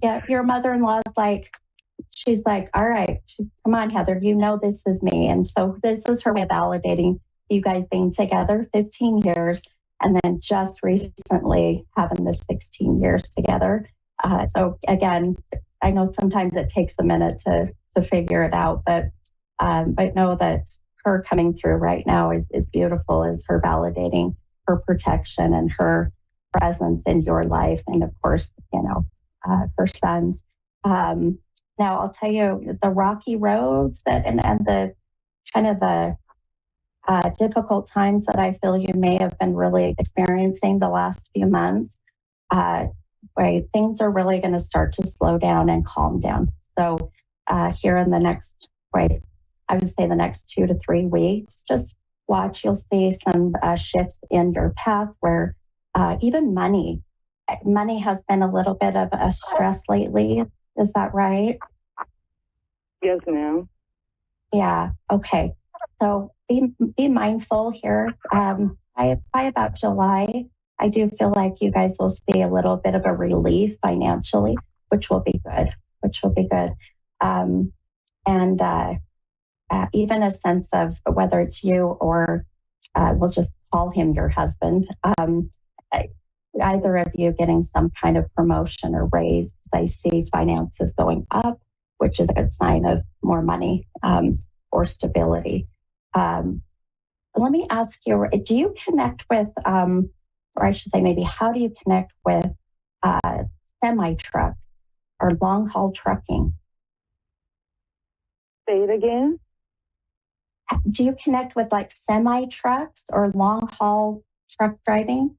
Yeah, your mother-in-law's like, she's like, all right, come on, Heather, you know this is me. And so this is her way of validating you guys being together 15 years and then just recently having the 16 years together. So again, I know sometimes it takes a minute to figure it out, but know that her coming through right now is beautiful, is her validating her protection and her presence in your life. And of course, her sons. Now I'll tell you the rocky roads and the kind of the difficult times that I feel you may have been really experiencing the last few months, right? Things are really going to start to slow down and calm down. So here in the next, right, I would say the next 2 to 3 weeks, just watch, you'll see some shifts in your path where even money has been a little bit of a stress lately. Is that right? Yes, ma'am. Yeah. Okay. So be mindful here. By about July, I do feel like you guys will see a little bit of a relief financially, which will be good. Even a sense of whether it's you or we'll just call him your husband, either of you getting some kind of promotion or raise. I see finances going up, which is a good sign of more money or stability. Let me ask you, do you connect with, or I should say maybe, how do you connect with semi-trucks or long-haul trucking? Say it again? Do you connect with like semi-trucks or long-haul truck driving?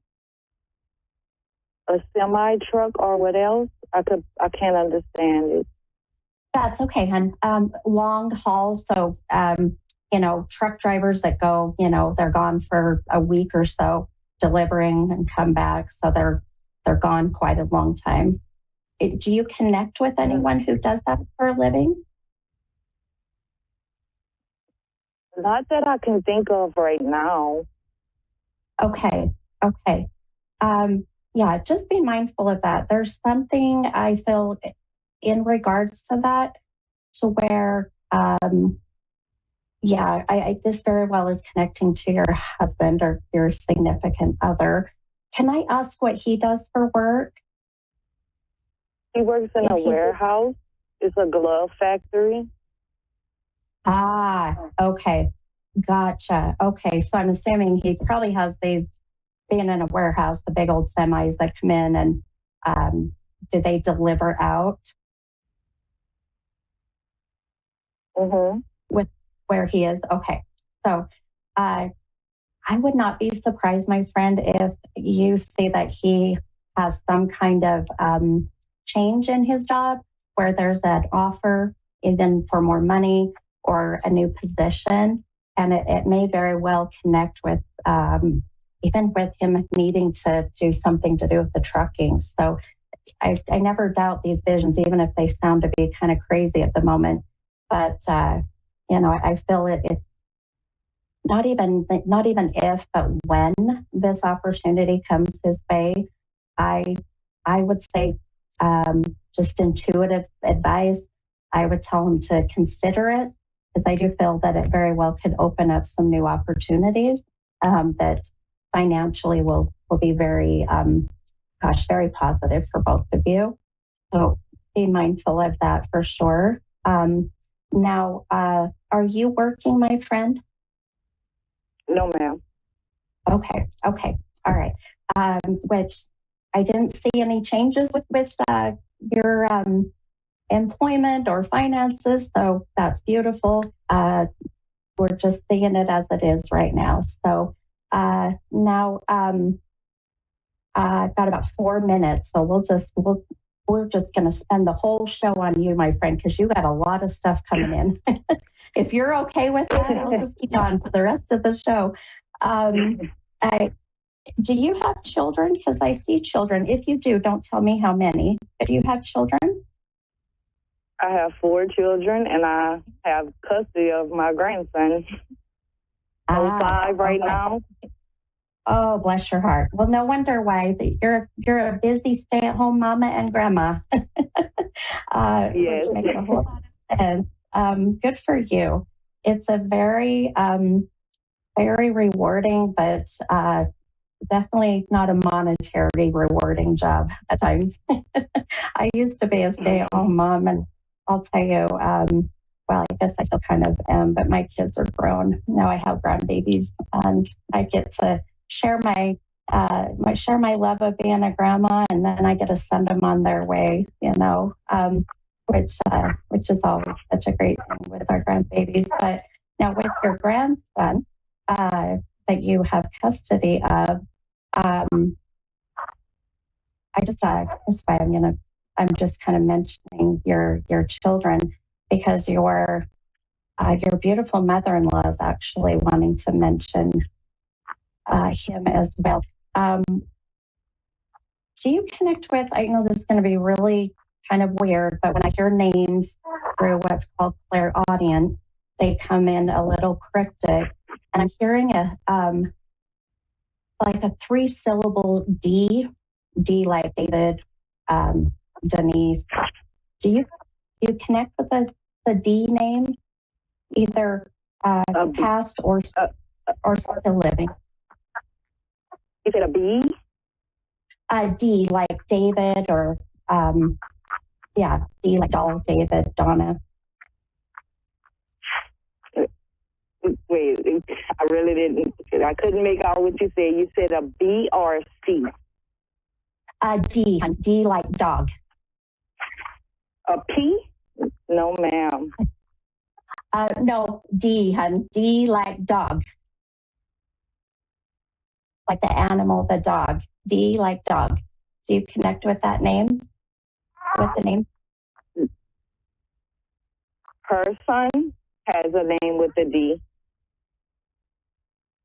A semi-truck or what else? I can't understand it. That's okay, hon. Long haul, so truck drivers that go, they're gone for a week or so, delivering and come back, so they're gone quite a long time. Do you connect with anyone who does that for a living? Not that I can think of right now. Okay. Yeah, just be mindful of that. There's something I feel in regards to that, to where, this very well is connecting to your husband or your significant other. Can I ask what he does for work? He works in a warehouse. It's a glove factory. Ah, okay. Gotcha. Okay, so I'm assuming he probably has these, being in a warehouse, the big old semis that come in, and do they deliver out? Mm-hmm. With where he is? Okay. So I would not be surprised, my friend, if you see that he has some kind of change in his job where there's an offer even for more money or a new position. And it may very well connect with even with him needing to do something to do with the trucking. So I never doubt these visions, even if they sound to be kind of crazy at the moment. But, I feel it's not even if, but when this opportunity comes his way, I would say just intuitive advice, I would tell him to consider it, because I do feel that it very well could open up some new opportunities that financially will be very, very positive for both of you. So be mindful of that for sure. Now, are you working, my friend? No, ma'am. Okay. All right. Which I didn't see any changes with your employment or finances, so that's beautiful. We're just seeing it as it is right now. So now I've got about 4 minutes, so we're just going to spend the whole show on you, my friend, because you got a lot of stuff coming in. If you're okay with that, we'll just keep on for the rest of the show. Do you have children? Because I see children. If you do, don't tell me how many. Do you have children? I have 4 children, and I have custody of my grandson. 5 right now. Oh, bless your heart. Well, no wonder why you're a busy stay-at-home mama and grandma. Yes. Which makes a whole lot of sense. Good for you. It's a very, very rewarding, but definitely not a monetary rewarding job at times. I used to be a stay-at-home mom, and I'll tell you, well, I guess I still kind of am, but my kids are grown. Now I have grandbabies, and I get to share my love of being a grandma, and then I get to send them on their way, which is always such a great thing with our grandbabies. But now with your grandson that you have custody of, that's why I'm just kind of mentioning your children, because your beautiful mother-in-law is actually wanting to mention him as well. Do you connect with, I know this is going to be really kind of weird, but when I hear names through what's called clairaudient, they come in a little cryptic, and I'm hearing like a 3-syllable D like David, Denise. Do you connect with the D name, either past or still living? Is it a B? D like David, or D like doll, David, Donna. Wait, I really didn't. I couldn't make out what you said. You said a B or a C? D like dog. A P? No, ma'am. No, D, hun. D like dog. Like the animal, the dog. D like dog. Do you connect with that name? With the name? Her son has a name with a D.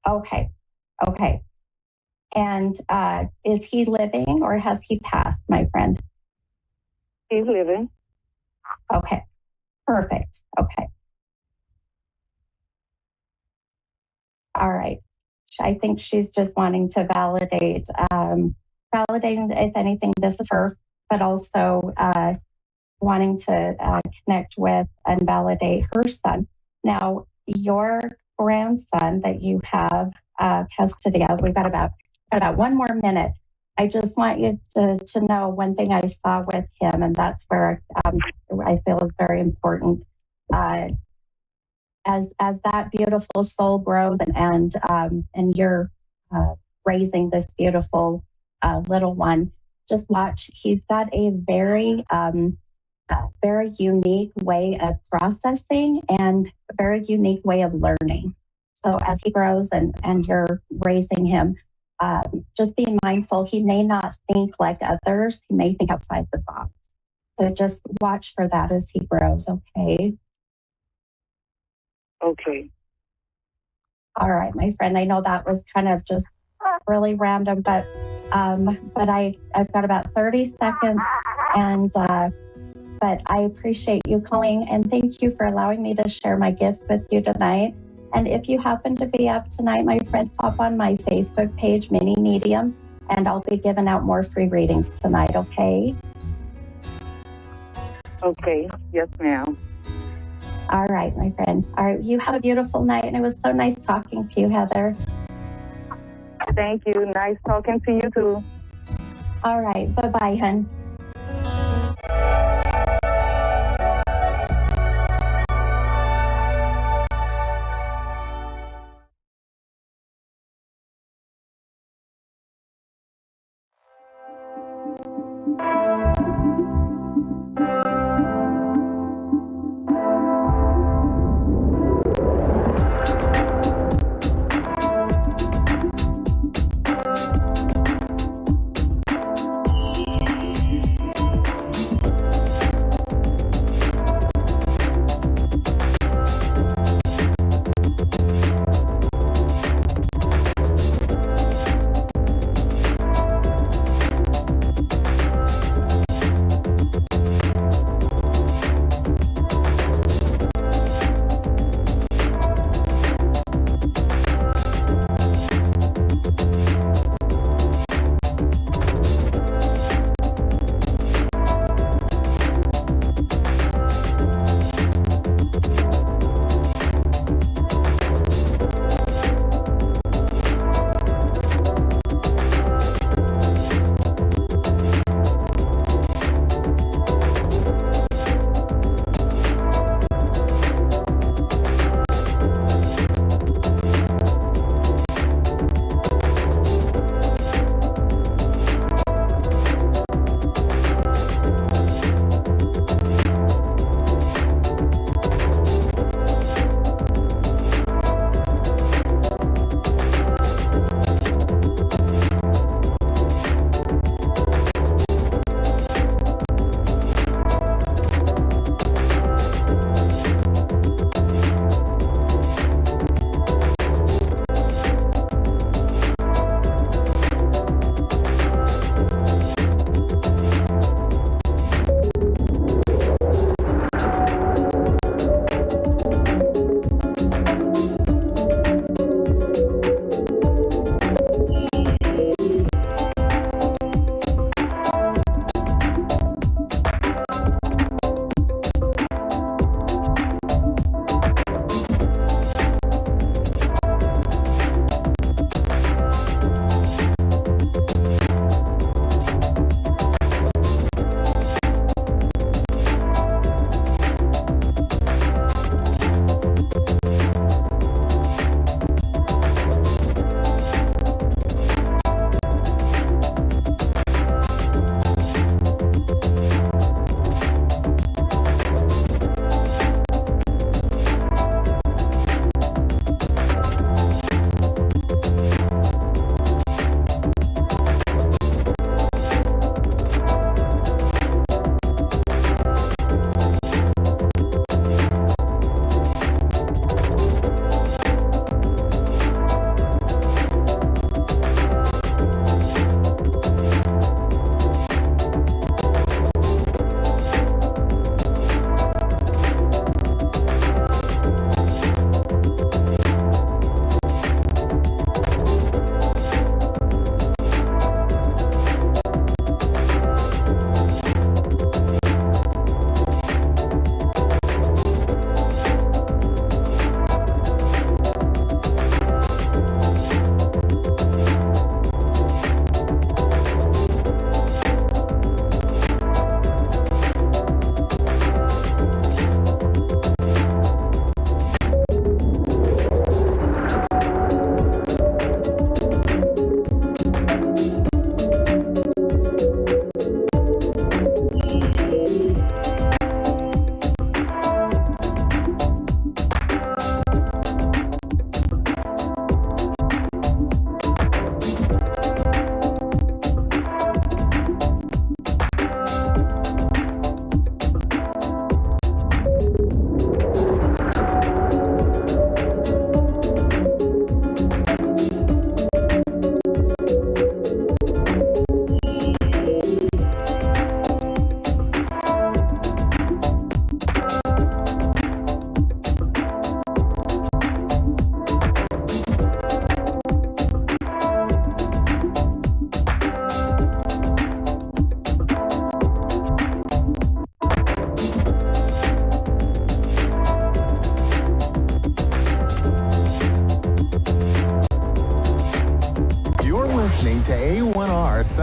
Okay. And is he living or has he passed, my friend? He's living. Okay. Perfect. Okay. All right. I think she's just wanting to validate, if anything, this is her, but also wanting to connect with and validate her son. Now, your grandson that you have custody of, we've got about one more minute. I just want you to know one thing I saw with him, and that's where I feel is very important. As that beautiful soul grows and you're raising this beautiful little one, just watch. He's got a very very unique way of processing and a very unique way of learning. So as he grows and you're raising him, just be mindful. He may not think like others. He may think outside the box. So just watch for that as he grows, okay? Okay. All right, my friend. I know that was kind of just really random, but I've got about 30 seconds, and but I appreciate you calling, and thank you for allowing me to share my gifts with you tonight. And if you happen to be up tonight, my friend, hop on my Facebook page, Mini Medium, and I'll be giving out more free readings tonight, okay? Okay. Yes, ma'am. All right, my friend. All right, you have a beautiful night, and it was so nice talking to you, Heather. Thank you. Nice talking to you, too. All right. Bye-bye, hun.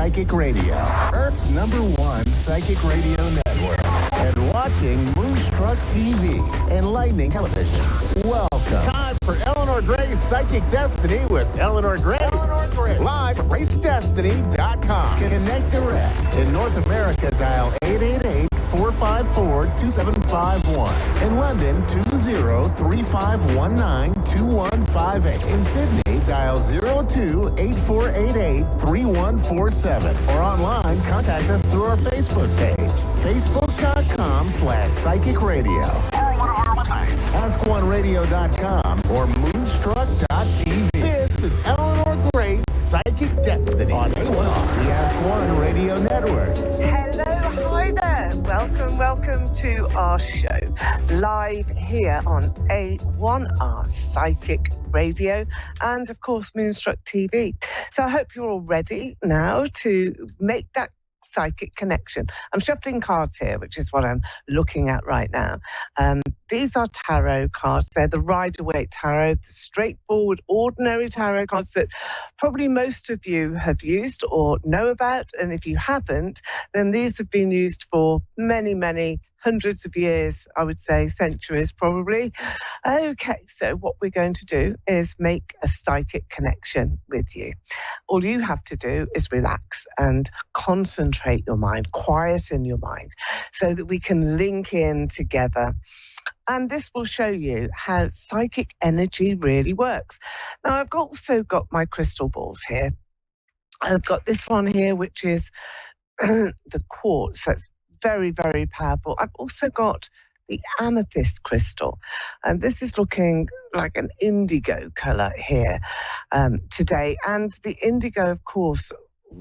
Psychic Radio, Earth's #1 psychic radio network, and watching Moonstruck TV, enlightening television. Welcome. Time for Eleanor Gray's Psychic Destiny with Eleanor Gray. Live at racedestiny.com. Connect direct. In North America, dial 888-454-2751. In London, 20-3519-2158. In Sydney, dial 02-8488-3147. Or online, contact us through our Facebook page, facebook.com/psychic radio. Or one of our websites, askoneradio.com or moonstruck.tv. This is Eleanor Gray's Psychic Destiny on A1R, the Ask One Radio Network. Hello, hi there. Welcome to our show, live here on A1R Psychic Radio and, of course, Moonstruck TV. So I hope you're all ready now to make that psychic connection. I'm shuffling cards here, which is what I'm looking at right now. These are tarot cards. They're the Rider-Waite Tarot, the straightforward, ordinary tarot cards that probably most of you have used or know about. And if you haven't, then these have been used for many, many hundreds of years, I would say centuries probably. Okay, so what we're going to do is make a psychic connection with you. All you have to do is relax and concentrate your mind, quieten your mind, so that we can link in together. And this will show you how psychic energy really works. Now, I've also got my crystal balls here. I've got this one here, which is the quartz. That's very, very powerful. I've also got the amethyst crystal, and this is looking like an indigo color here today. And the indigo, of course,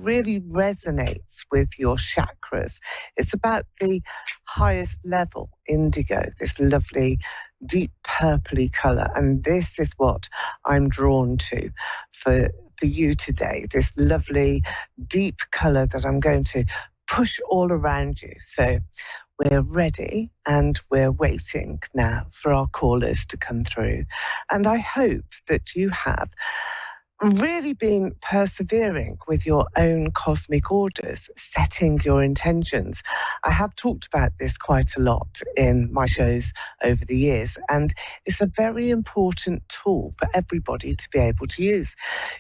really resonates with your chakras. It's about the highest level indigo, this lovely deep purpley color, and this is what I'm drawn to for you today, this lovely deep color that I'm going to push all around you. So we're ready and we're waiting now for our callers to come through. And I hope that you have really been persevering with your own cosmic orders, setting your intentions. I have talked about this quite a lot in my shows over the years, and it's a very important tool for everybody to be able to use.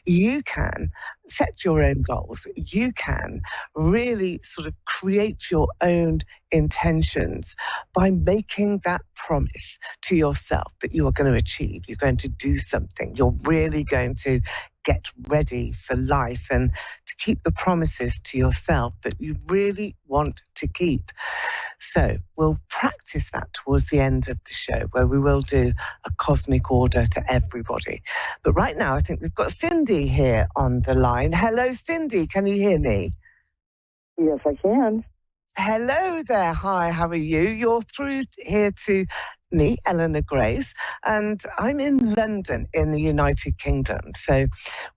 You can set your own goals. You can really sort of create your own intentions by making that promise to yourself that you are going to achieve. You're going to do something. You're really going to get ready for life and to keep the promises to yourself that you really want to keep. So we'll practice that towards the end of the show, where we will do a cosmic order to everybody. But right now, I think we've got Cindy here on the line. Hello, Cindy. Can you hear me? Yes, I can. Hello there. Hi, how are you? You're through here to me, Eleanor Grace, and I'm in London in the United Kingdom. So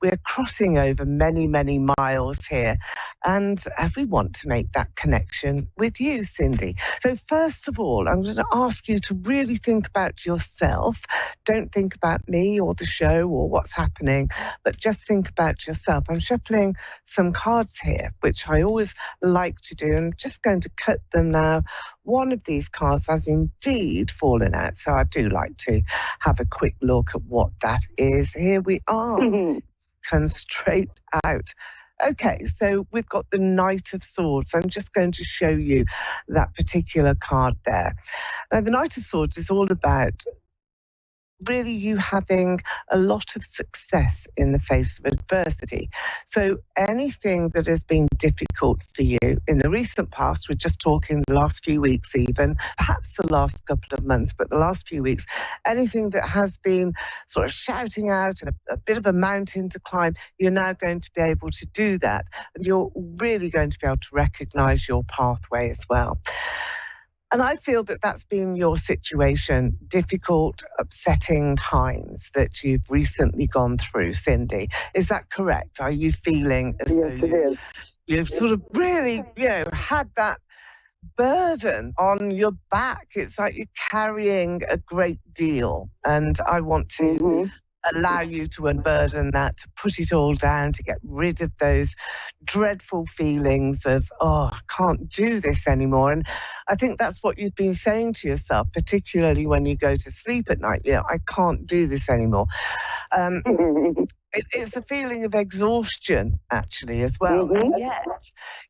we're crossing over many, many miles here, and we want to make that connection with you, Cindy. So first of all, I'm going to ask you to really think about yourself. Don't think about me or the show or what's happening, but just think about yourself. I'm shuffling some cards here, which I always like to do. I'm just going to cut them now. One of these cards has indeed fallen out, so I do like to have a quick look at what that is. Here we are. It's come straight out. Okay, so we've got the Knight of Swords. I'm just going to show you that particular card there. Now, the Knight of Swords is all about really you having a lot of success in the face of adversity. So anything that has been difficult for you in the recent past, we're just talking the last few weeks even, perhaps the last couple of months, but the last few weeks, anything that has been sort of shouting out and a bit of a mountain to climb, you're now going to be able to do that. And you're really going to be able to recognize your pathway as well. And I feel that that's been your situation, difficult, upsetting times that you've recently gone through, Cindy. Is that correct? Are you feeling as though you've sort of really, had that burden on your back? It's like you're carrying a great deal. And I want to allow you to unburden that, to put it all down, to get rid of those dreadful feelings of, oh, I can't do this anymore. And I think that's what you've been saying to yourself, particularly when you go to sleep at night. I can't do this anymore. It's a feeling of exhaustion, actually, as well. And yet,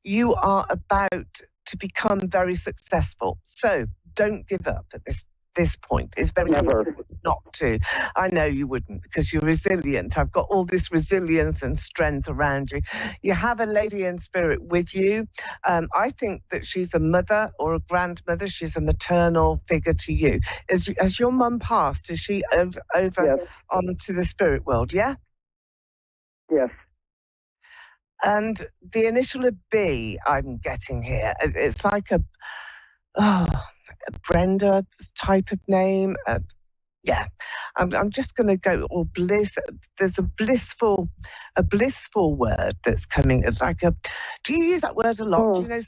you are about to become very successful. So don't give up at this point. It's very important not to. I know you wouldn't, because you're resilient. I've got all this resilience and strength around you. You have a lady in spirit with you. I think that she's a mother or a grandmother. She's a maternal figure to you. Has your mum passed? Is she over onto the spirit world? Yeah? Yes. And the initial of B I'm getting here, it's like a Brenda type of name. I'm just going to go, or bliss. There's a blissful word that's coming. It's like a. Do you use that word a lot? Do you know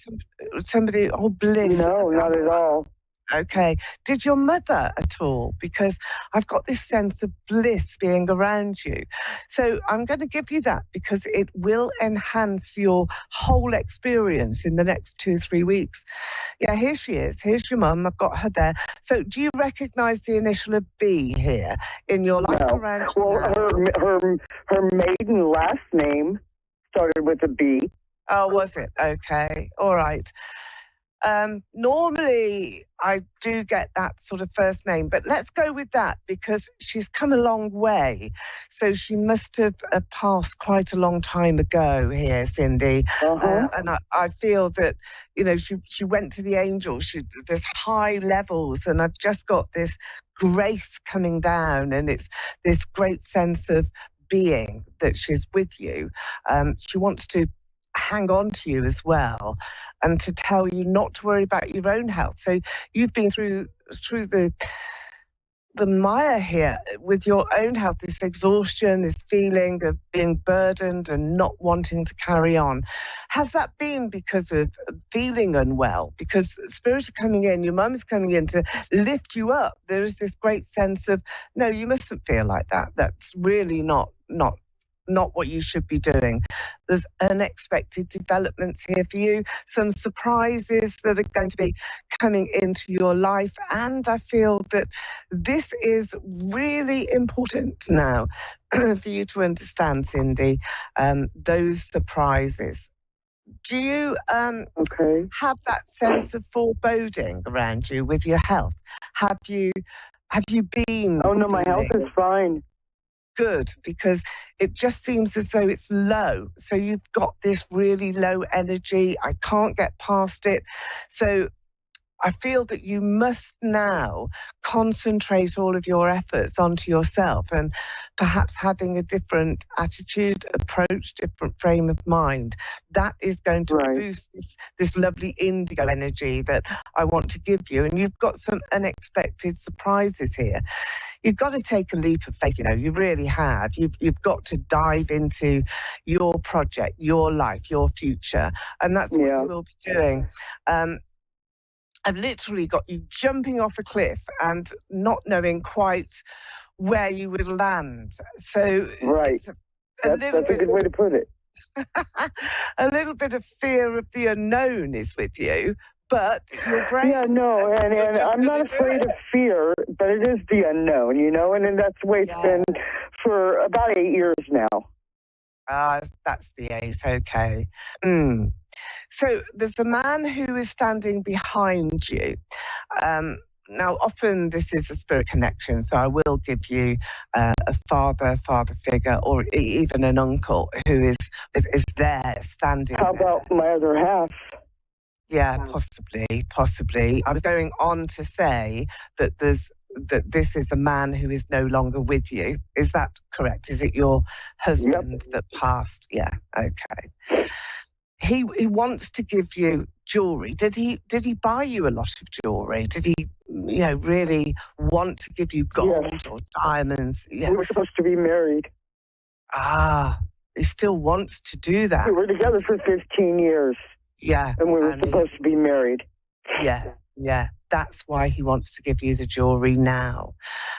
somebody? Oh, bliss. No, not at all. Okay. Did your mother at all? Because I've got this sense of bliss being around you. So I'm going to give you that, because it will enhance your whole experience in the next 2-3 weeks. Yeah, here she is. Here's your mum. I've got her there. So do you recognise the initial of B here in your life around you? Well, her maiden last name started with a B. Oh, was it? Okay. All right. Normally I do get that sort of first name, but let's go with that, because she's come a long way. So she must have passed quite a long time ago here, Cindy. And I feel that, she went to the angels. There's high levels, and I've just got this grace coming down, and it's this great sense of being that she's with you. She wants to hang on to you as well, and to tell you not to worry about your own health. So you've been through the mire here with your own health, this exhaustion, this feeling of being burdened and not wanting to carry on. Has that been because of feeling unwell? Because spirits are coming in, your mum's coming in to lift you up. There is this great sense of, no, you mustn't feel like that. That's really not what you should be doing. There's unexpected developments here for you, some surprises that are going to be coming into your life. And I feel that this is really important now for you to understand, Cindy, those surprises. Do you have that sense of foreboding around you with your health? Have you been? Oh, no, my health is fine. Good, because it just seems as though it's low. So you've got this really low energy. I can't get past it. So I feel that you must now concentrate all of your efforts onto yourself, and perhaps having a different attitude, approach, different frame of mind. That is going to boost this lovely indigo energy that I want to give you. And you've got some unexpected surprises here. You've got to take a leap of faith, you really have. You've got to dive into your project, your life, your future. And that's what you will be doing. I've literally got you jumping off a cliff and not knowing quite where you would land. So that's a good way to put it. A little bit of fear of the unknown is with you, but your brain... Yeah, no, and I'm not afraid of fear, but it is the unknown, and that's the way it's been for about 8 years now. That's the 8, okay. So there's a man who is standing behind you. Now, often this is a spirit connection, so I will give you a father figure, or even an uncle who is there standing. How about my other half? Yeah, possibly. I was going on to say that this is a man who is no longer with you. Is that correct? Is it your husband that passed? Yeah, okay. He wants to give you jewelry. Did he buy you a lot of jewelry? Did he, really want to give you gold or diamonds? Yeah. We were supposed to be married. He still wants to do that. We were together for 15 years. Yeah. And we were supposed to be married. Yeah. Yeah, that's why he wants to give you the jewellery now,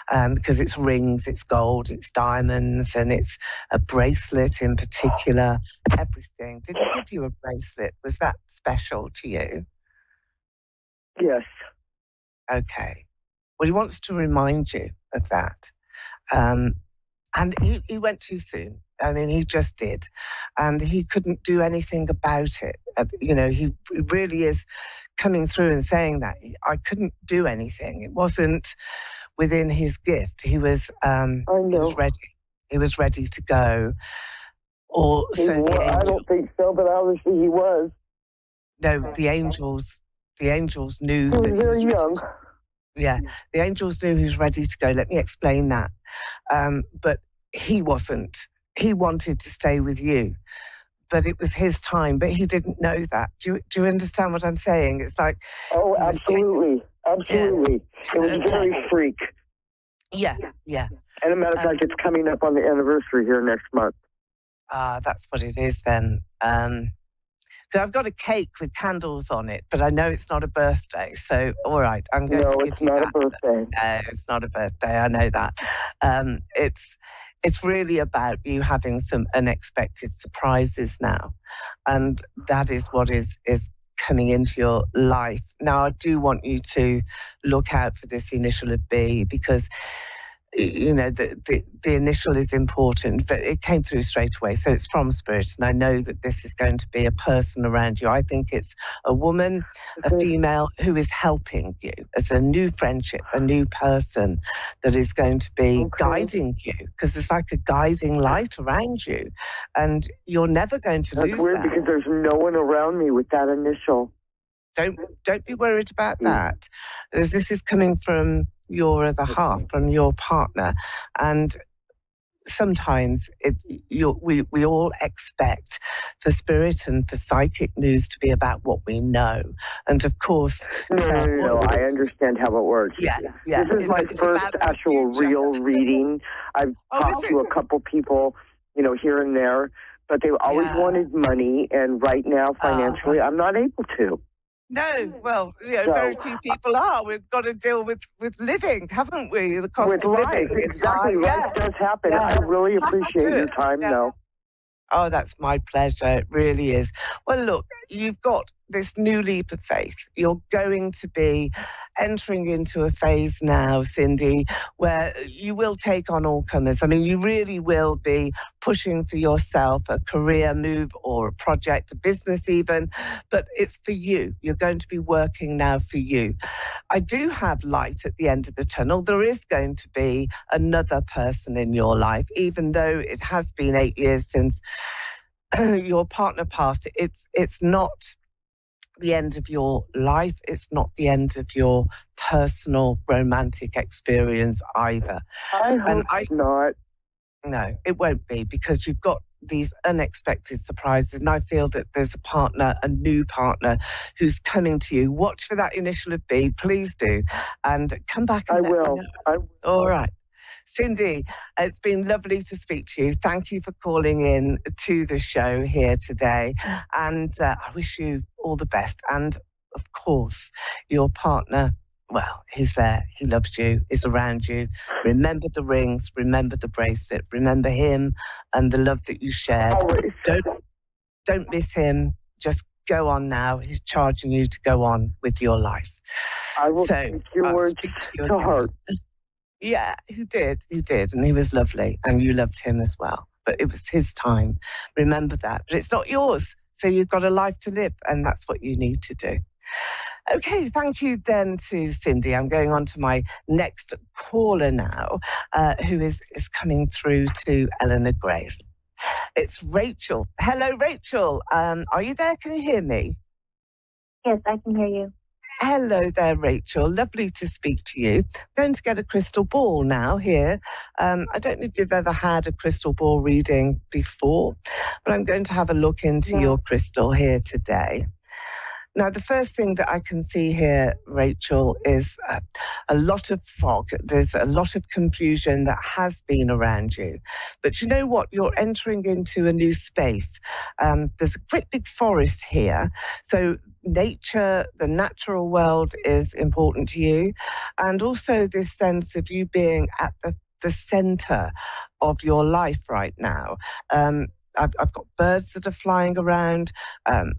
because it's rings, it's gold, it's diamonds, and it's a bracelet in particular, everything. Did he give you a bracelet? Was that special to you? Yes. Okay. Well, he wants to remind you of that. And he went too soon. I mean, he just did. And he couldn't do anything about it. You know, he really is coming through and saying that. I couldn't do anything. It wasn't within his gift. He was ready. He was ready to go. Or so I don't think so, but obviously he was. No, the angels knew he was that he very was young. Yeah, the angels knew he was ready to go. Let me explain that. But he wasn't. He wanted to stay with you, but it was his time. But he didn't know that. Do you understand what I'm saying? It's like, oh, absolutely, absolutely. Yeah. It was very freak. Yeah. And as a matter of fact, it's coming up on the anniversary here next month. That's what it is then. So I've got a cake with candles on it, but I know it's not a birthday. So, all right, I'm going to give you that. No, it's not a birthday. No, it's not a birthday. I know that. It's really about you having some unexpected surprises now. And that is what is coming into your life. Now, I do want you to look out for this initial of B, because you know, the initial is important, but it came through straight away. So it's from Spirit, and I know that this is going to be a person around you. I think it's a woman, a female who is helping you as a new friendship, a new person that is going to be guiding you, because it's like a guiding light around you, and you're never going to lose that. That's weird, because there's no one around me with that initial. Don't be worried about that, because this is coming from your other half, from your partner. And sometimes we all expect for spirit and for psychic news to be about what we know. And of course... No, I understand how it works. Yeah. This is my first actual real reading. I've talked to a couple people, you know, here and there, but they always wanted money, and right now, financially, I'm not able to. No, well, you know, very few people are. We've got to deal with living, haven't we? The cost of living is high. Life does happen. I really appreciate your time, though. Oh, that's my pleasure. It really is. Well, look, you've got this new leap of faith. You're going to be entering into a phase now, Cindy, where you will take on all comers. I mean, you really will be pushing for yourself, a career move or a project, a business even, but it's for you. You're going to be working now for you. I do have light at the end of the tunnel. There is going to be another person in your life, even though it has been 8 years since your partner passed. It's not the end of your life. It's not the end of your personal romantic experience either. I hope not. No, it won't be, because you've got these unexpected surprises, and I feel that there's a partner, a new partner, who's coming to you. Watch for that initial of B, please do, and come back and let me know. All right. Cindy, it's been lovely to speak to you. Thank you for calling in to the show here today. And I wish you all the best. And of course, your partner, well, he's there. He loves you, is around you. Remember the rings, remember the bracelet, remember him and the love that you shared. Don't miss him. Just go on now. He's charging you to go on with your life. I will take your words to heart. Yeah, he did, and he was lovely, and you loved him as well. But it was his time. Remember that. But it's not yours, so you've got a life to live, and that's what you need to do. Okay, thank you then to Cindy. I'm going on to my next caller now, who is coming through to Eleanor Grace. It's Rachel. Hello, Rachel. Are you there? Can you hear me? Yes, I can hear you. Hello there, Rachel. Lovely to speak to you. I'm going to get a crystal ball now here. I don't know if you've ever had a crystal ball reading before, but I'm going to have a look into your crystal here today. Now, the first thing that I can see here, Rachel, is a lot of fog. There's a lot of confusion that has been around you. But you know what? You're entering into a new space. There's a great big forest here. So nature, the natural world is important to you. And also this sense of you being at the center of your life right now. I've got birds that are flying around,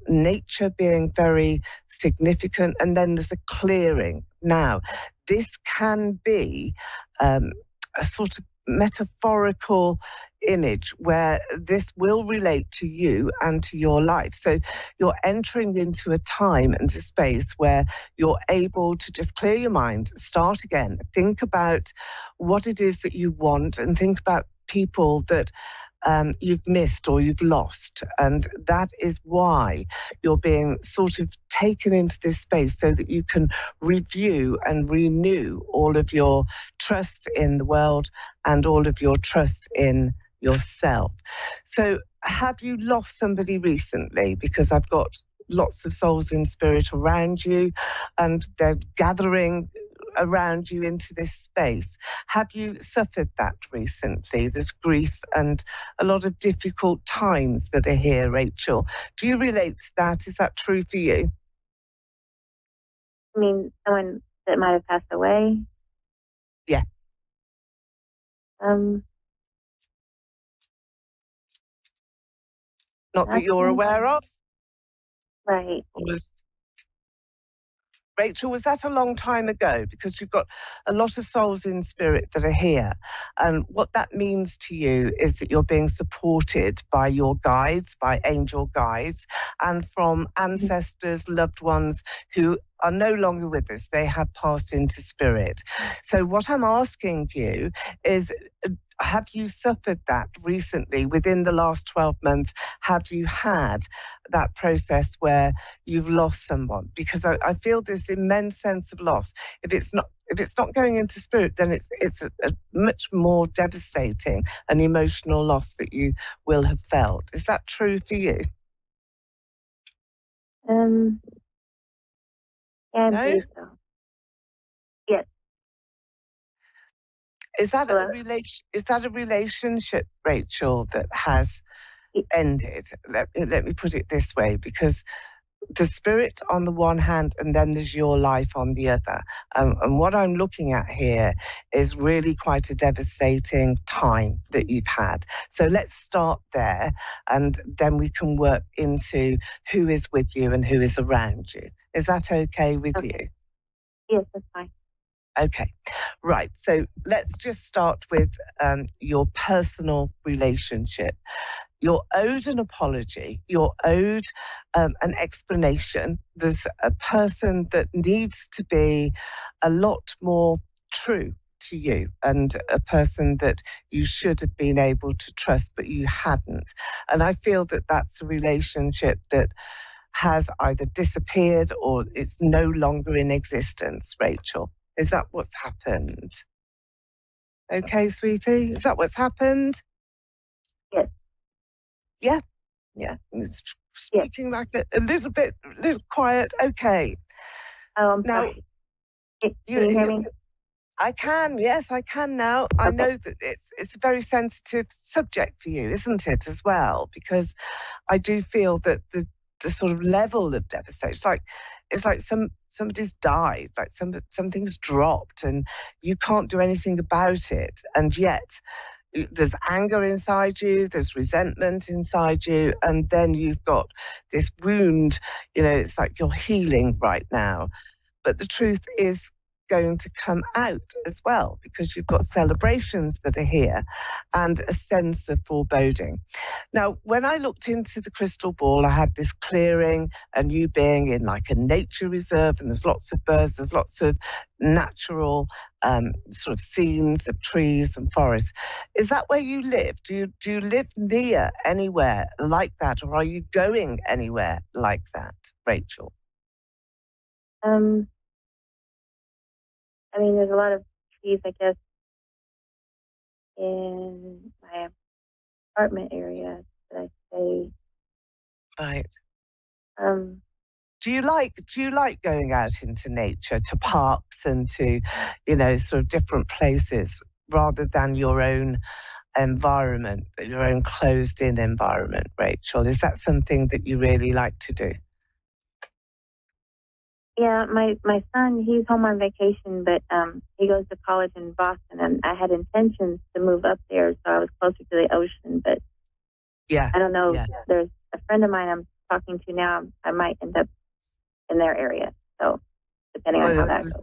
nature being very significant, and then there's a clearing. Now, this can be a sort of metaphorical image where this will relate to you and to your life. So you're entering into a time and a space where you're able to just clear your mind, start again, think about what it is that you want, and think about people that you've missed or you've lost. And that is why you're being sort of taken into this space, so that you can review and renew all of your trust in the world and all of your trust in yourself. So have you lost somebody recently? Because I've got lots of souls in spirit around you, and they're gathering around you into this space. Have you suffered that recently? There's grief and a lot of difficult times that are here, Rachel. Do you relate to that? Is that true for you? I mean, someone that might have passed away? Yeah. Not that you're aware of? Right. Rachel, was that a long time ago? Because you've got a lot of souls in spirit that are here. And what that means to you is that you're being supported by your guides, by angel guides, and from ancestors, loved ones who are no longer with us. They have passed into spirit. So what I'm asking you is, have you suffered that recently within the last 12 months? Have you had that process where you've lost someone? Because I feel this immense sense of loss. If it's not going into spirit, then it's a much more devastating and emotional loss that you will have felt. Is that true for you? Yeah, I believe so. Yes. Is that a relationship, Rachel, that has ended? Let me put it this way, because the spirit on the one hand, and then there's your life on the other. And what I'm looking at here is really quite a devastating time that you've had. So let's start there, and then we can work into who is with you and who is around you. Is that okay with you? Yes, that's fine. Okay, right. So let's just start with your personal relationship. You're owed an apology. You're owed an explanation. There's a person that needs to be a lot more true to you, and a person that you should have been able to trust, but you hadn't. And I feel that that's a relationship that has either disappeared or it's no longer in existence, Rachel. Is that what's happened? Okay, sweetie, is that what's happened? Yes. Yeah, yeah. It's speaking like a little quiet. Okay. Oh, I'm now, sorry. Can you hear me? I can, yes, I can now. Okay. I know that it's a very sensitive subject for you, isn't it, as well? Because I do feel that the sort of level of devastation, it's like somebody's died, like something's dropped, and you can't do anything about it, and yet there's anger inside you, there's resentment inside you, and then you've got this wound. It's like you're healing right now, but the truth is going to come out as well, because you've got celebrations that are here and a sense of foreboding. Now, when I looked into the crystal ball, I had this clearing and you being in like a nature reserve, and there's lots of birds, there's lots of natural sort of scenes of trees and forests. Is that where you live? Do you live near anywhere like that, or are you going anywhere like that, Rachel? I mean, there's a lot of trees, I guess, in my apartment area that I stay. Right. Do you like going out into nature, to parks and to, you know, sort of different places rather than your own environment, your own closed-in environment, Rachel? Is that something that you really like to do? Yeah, my son, he's home on vacation, but he goes to college in Boston, and I had intentions to move up there so I was closer to the ocean, but I don't know. Yeah. There's a friend of mine I'm talking to now. I might end up in their area, so depending on how that goes.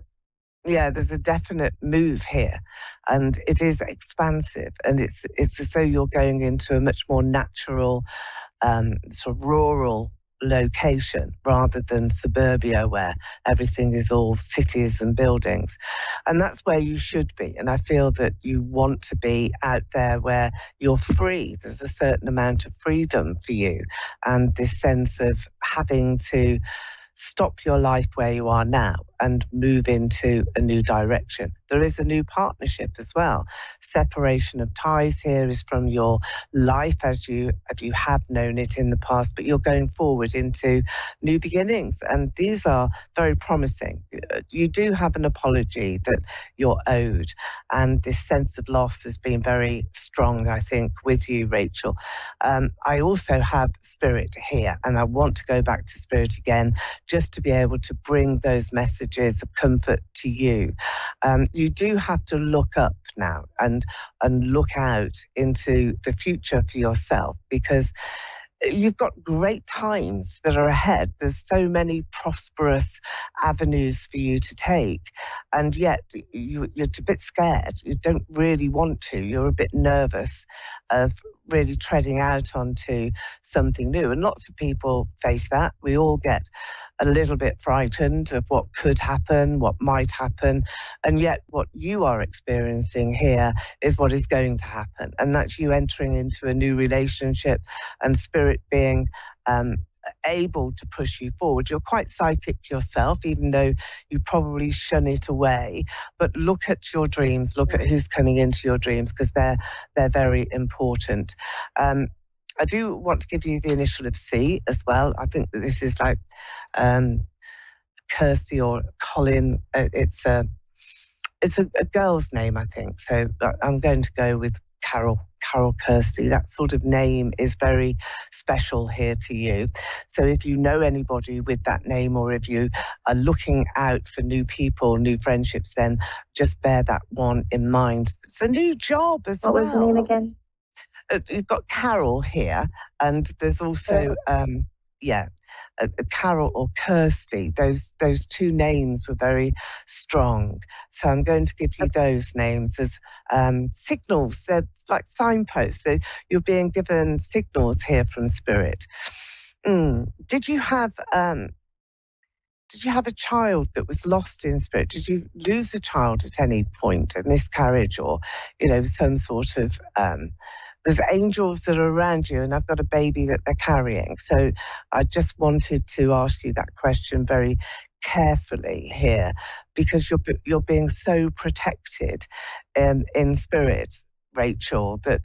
Yeah, there's a definite move here, and it is expansive, and it's as though you're going into a much more natural, sort of rural location rather than suburbia where everything is all cities and buildings. And that's where you should be. And I feel that you want to be out there where you're free. There's a certain amount of freedom for you, and this sense of having to stop your life where you are now and move into a new direction. There is a new partnership as well. Separation of ties here is from your life as you have known it in the past, but you're going forward into new beginnings, and these are very promising. You do have an apology that you're owed, and this sense of loss has been very strong, I think, with you, Rachel. I also have Spirit here, and I want to go back to Spirit again just to be able to bring those messages of comfort to you. You do have to look up now and look out into the future for yourself, because you've got great times that are ahead. There's so many prosperous avenues for you to take, and yet you're a bit scared. You don't really want to. You're a bit nervous of really treading out onto something new. And lots of people face that. We all get a little bit frightened of what could happen, what might happen, and yet what you are experiencing here is what is going to happen, and that's you entering into a new relationship and Spirit being able to push you forward. You're quite psychic yourself, even though you probably shun it away, but look at your dreams, look at who's coming into your dreams, because they're very important. I do want to give you the initial of C as well. I think that this is like Kirsty or Colin. It's a girl's name, I think. So I'm going to go with Carol Kirsty. That sort of name is very special here to you. So if you know anybody with that name, or if you are looking out for new people, new friendships, then just bear that one in mind. It's a new job as well. What was the name again? You've got Carol here, and there's also Carol or Kirsty. Those two names were very strong, so I'm going to give you those names as signals. They're like signposts. You're being given signals here from Spirit. Did you have a child that was lost in Spirit? Did you lose a child at any point, a miscarriage, or some sort of there's angels that are around you, and I've got a baby that they're carrying. So I just wanted to ask you that question very carefully here, because you're being so protected in Spirit, Rachel, that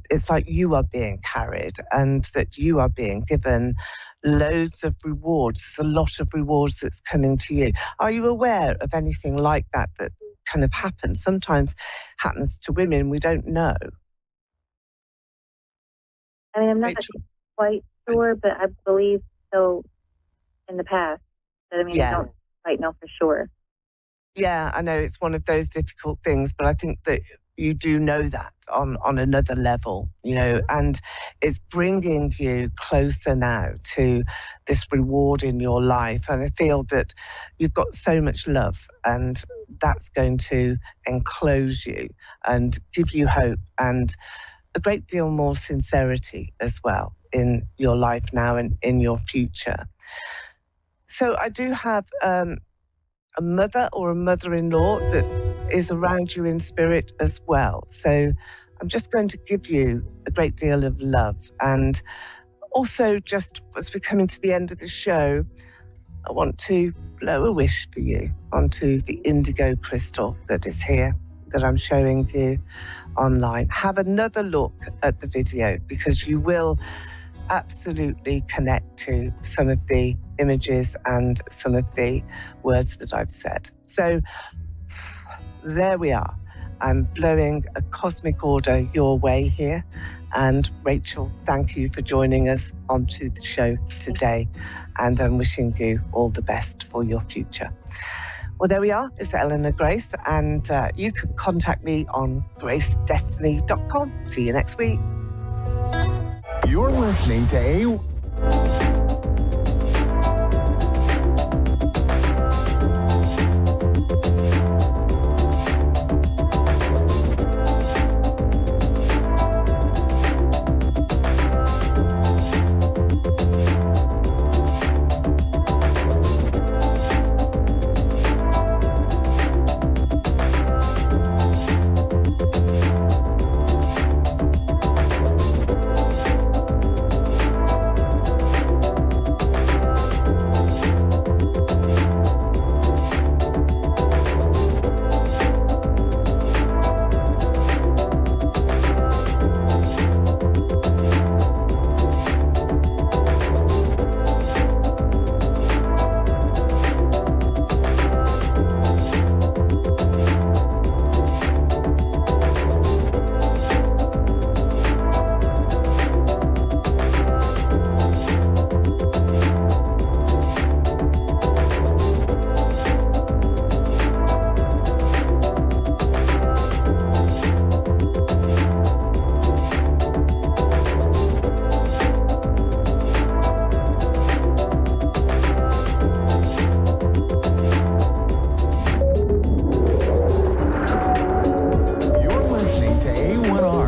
it's like you are being carried and that you are being given loads of rewards. There's a lot of rewards that's coming to you. Are you aware of anything like that kind of happens? Sometimes happens to women, we don't know. I mean, I'm not quite sure, but I believe so in the past. But I mean, I don't quite know for sure. Yeah, I know it's one of those difficult things, but I think that you do know that on another level, and it's bringing you closer now to this reward in your life. And I feel that you've got so much love, and that's going to enclose you and give you hope and a great deal more sincerity as well in your life now and in your future. So I do have a mother or a mother-in-law that is around you in Spirit as well. So I'm just going to give you a great deal of love. And also, just as we're coming to the end of the show, I want to blow a wish for you onto the indigo crystal that is here, that I'm showing you online. Have another look at the video, because you will absolutely connect to some of the images and some of the words that I've said. So there we are. I'm blowing a cosmic order your way here. And Rachel, thank you for joining us onto the show today. And I'm wishing you all the best for your future. Well, there we are. It's Eleanor Grace. And you can contact me on gracedestiny.com. See you next week. You're listening to A1R.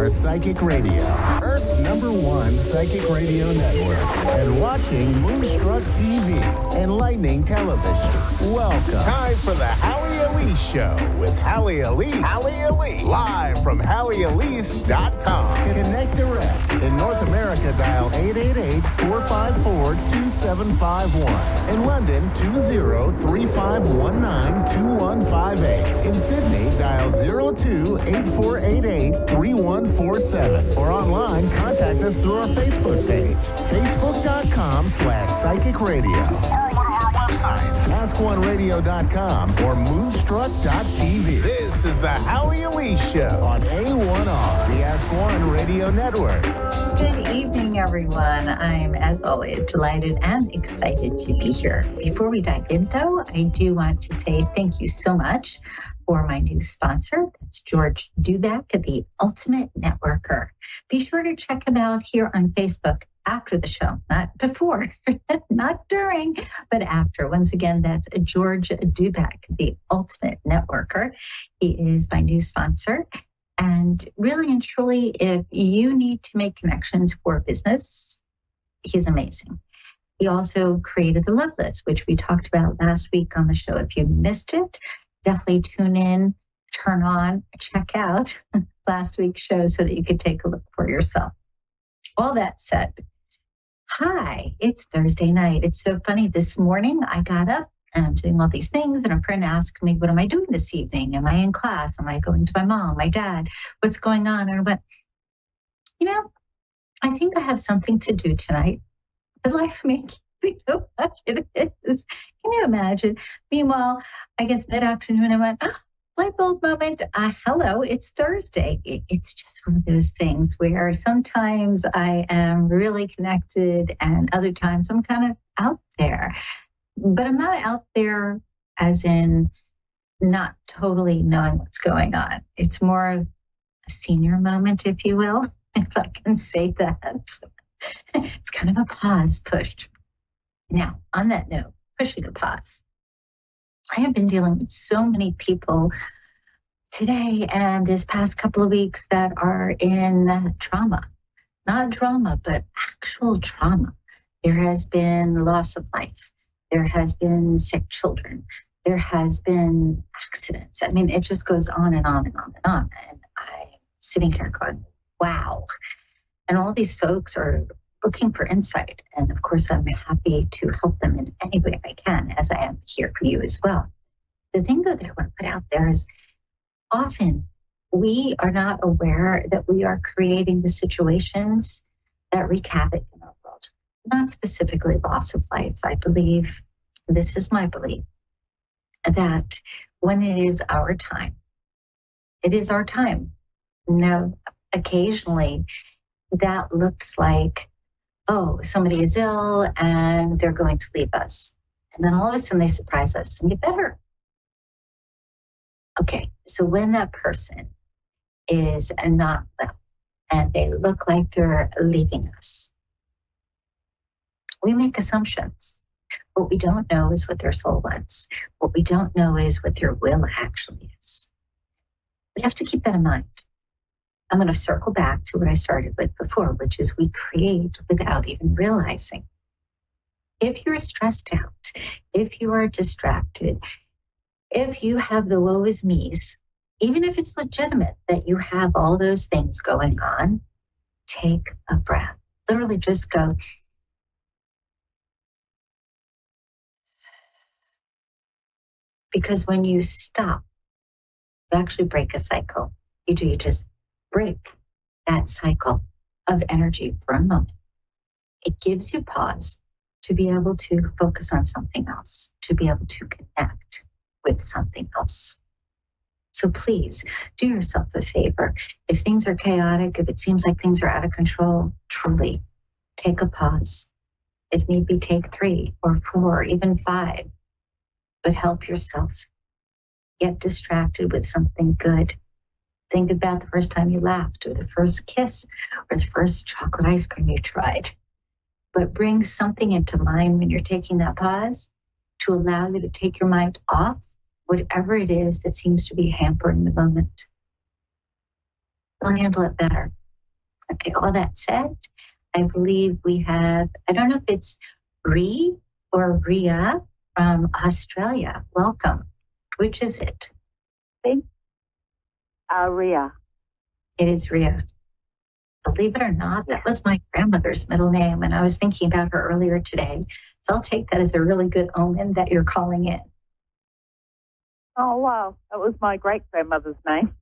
Psychic Radio, Earth's #1 psychic radio network, and watching Moonstruck TV and Lightning Television. Welcome. Time for the Hallie Elise Show with Hallie Elise. Hallie Elise. Live from HallieElise.com. Connect direct. In North America, dial 888-454-2751. In London, 20-3519-2158. In Sydney, dial 02-8488-3147. Or online, contact us through our Facebook page, facebook.com/psychic radio. Or one of our websites, askoneradio.com or moonstruck.tv. This is the Hallie Elise Show on A1R, the Ask One Radio Network. Good evening, everyone. I'm, as always, delighted and excited to be here. Before we dive in, though, I do want to say thank you so much for my new sponsor. That's George Duback, the Ultimate Networker. Be sure to check him out here on Facebook after the show, not before, not during, but after. Once again, that's George Duback, the Ultimate Networker. He is my new sponsor. And really and truly, if you need to make connections for business, he's amazing. He also created the Love List, which we talked about last week on the show. If you missed it, definitely tune in, turn on, check out last week's show so that you could take a look for yourself. All that said, hi, it's Thursday night. It's so funny. This morning I got up and I'm doing all these things, and a friend asked me, what am I doing this evening? Am I in class? Am I going to my mom, my dad? What's going on? And I went, I think I have something to do tonight. The life makes me know what it is. Can you imagine? Meanwhile, I guess mid-afternoon, I went, light bulb moment. Hello, it's Thursday. It's just one of those things where sometimes I am really connected and other times I'm kind of out there. But I'm not out there as in not totally knowing what's going on. It's more a senior moment, if you will, if I can say that. It's kind of a pause pushed. Now, on that note, pushing a pause. I have been dealing with so many people today and this past couple of weeks that are in trauma. Not drama, but actual trauma. There has been loss of life. There has been sick children. There has been accidents. I mean, it just goes on and on and on and on. And I'm sitting here going, wow. And all these folks are looking for insight. And of course, I'm happy to help them in any way I can, as I am here for you as well. The thing, though, that I want to put out there is often we are not aware that we are creating the situations that wreak havoc in our world. not specifically loss of life. I believe, this is my belief, that when it is our time, it is our time. Now, occasionally that looks like, oh, somebody is ill and they're going to leave us. And then all of a sudden they surprise us and get better. Okay, so when that person is not well and they look like they're leaving us, we make assumptions. What we don't know is what their soul wants. What we don't know is what their will actually is. We have to keep that in mind. I'm going to circle back to what I started with before, which is we create without even realizing. If you're stressed out, if you are distracted, if you have the woe is me's, even if it's legitimate that you have all those things going on, take a breath. Literally just go. Because when you stop, you actually break a cycle. You just break that cycle of energy for a moment. It gives you pause to be able to focus on something else, to be able to connect with something else. So please do yourself a favor. If things are chaotic, if it seems like things are out of control, truly take a pause. If need be, take 3 or 4, even 5, but help yourself. Get distracted with something good. Think about the first time you laughed, or the first kiss, or the first chocolate ice cream you tried. But bring something into mind when you're taking that pause to allow you to take your mind off whatever it is that seems to be hampering the moment. You'll handle it better. Okay, all that said, I believe we have, I don't know if it's Ree or Ria from Australia. Welcome. Which is it? Ria. It is Ria. Believe it or not, that was my grandmother's middle name, and I was thinking about her earlier today. So I'll take that as a really good omen that you're calling in. Oh, wow. That was my great-grandmother's name.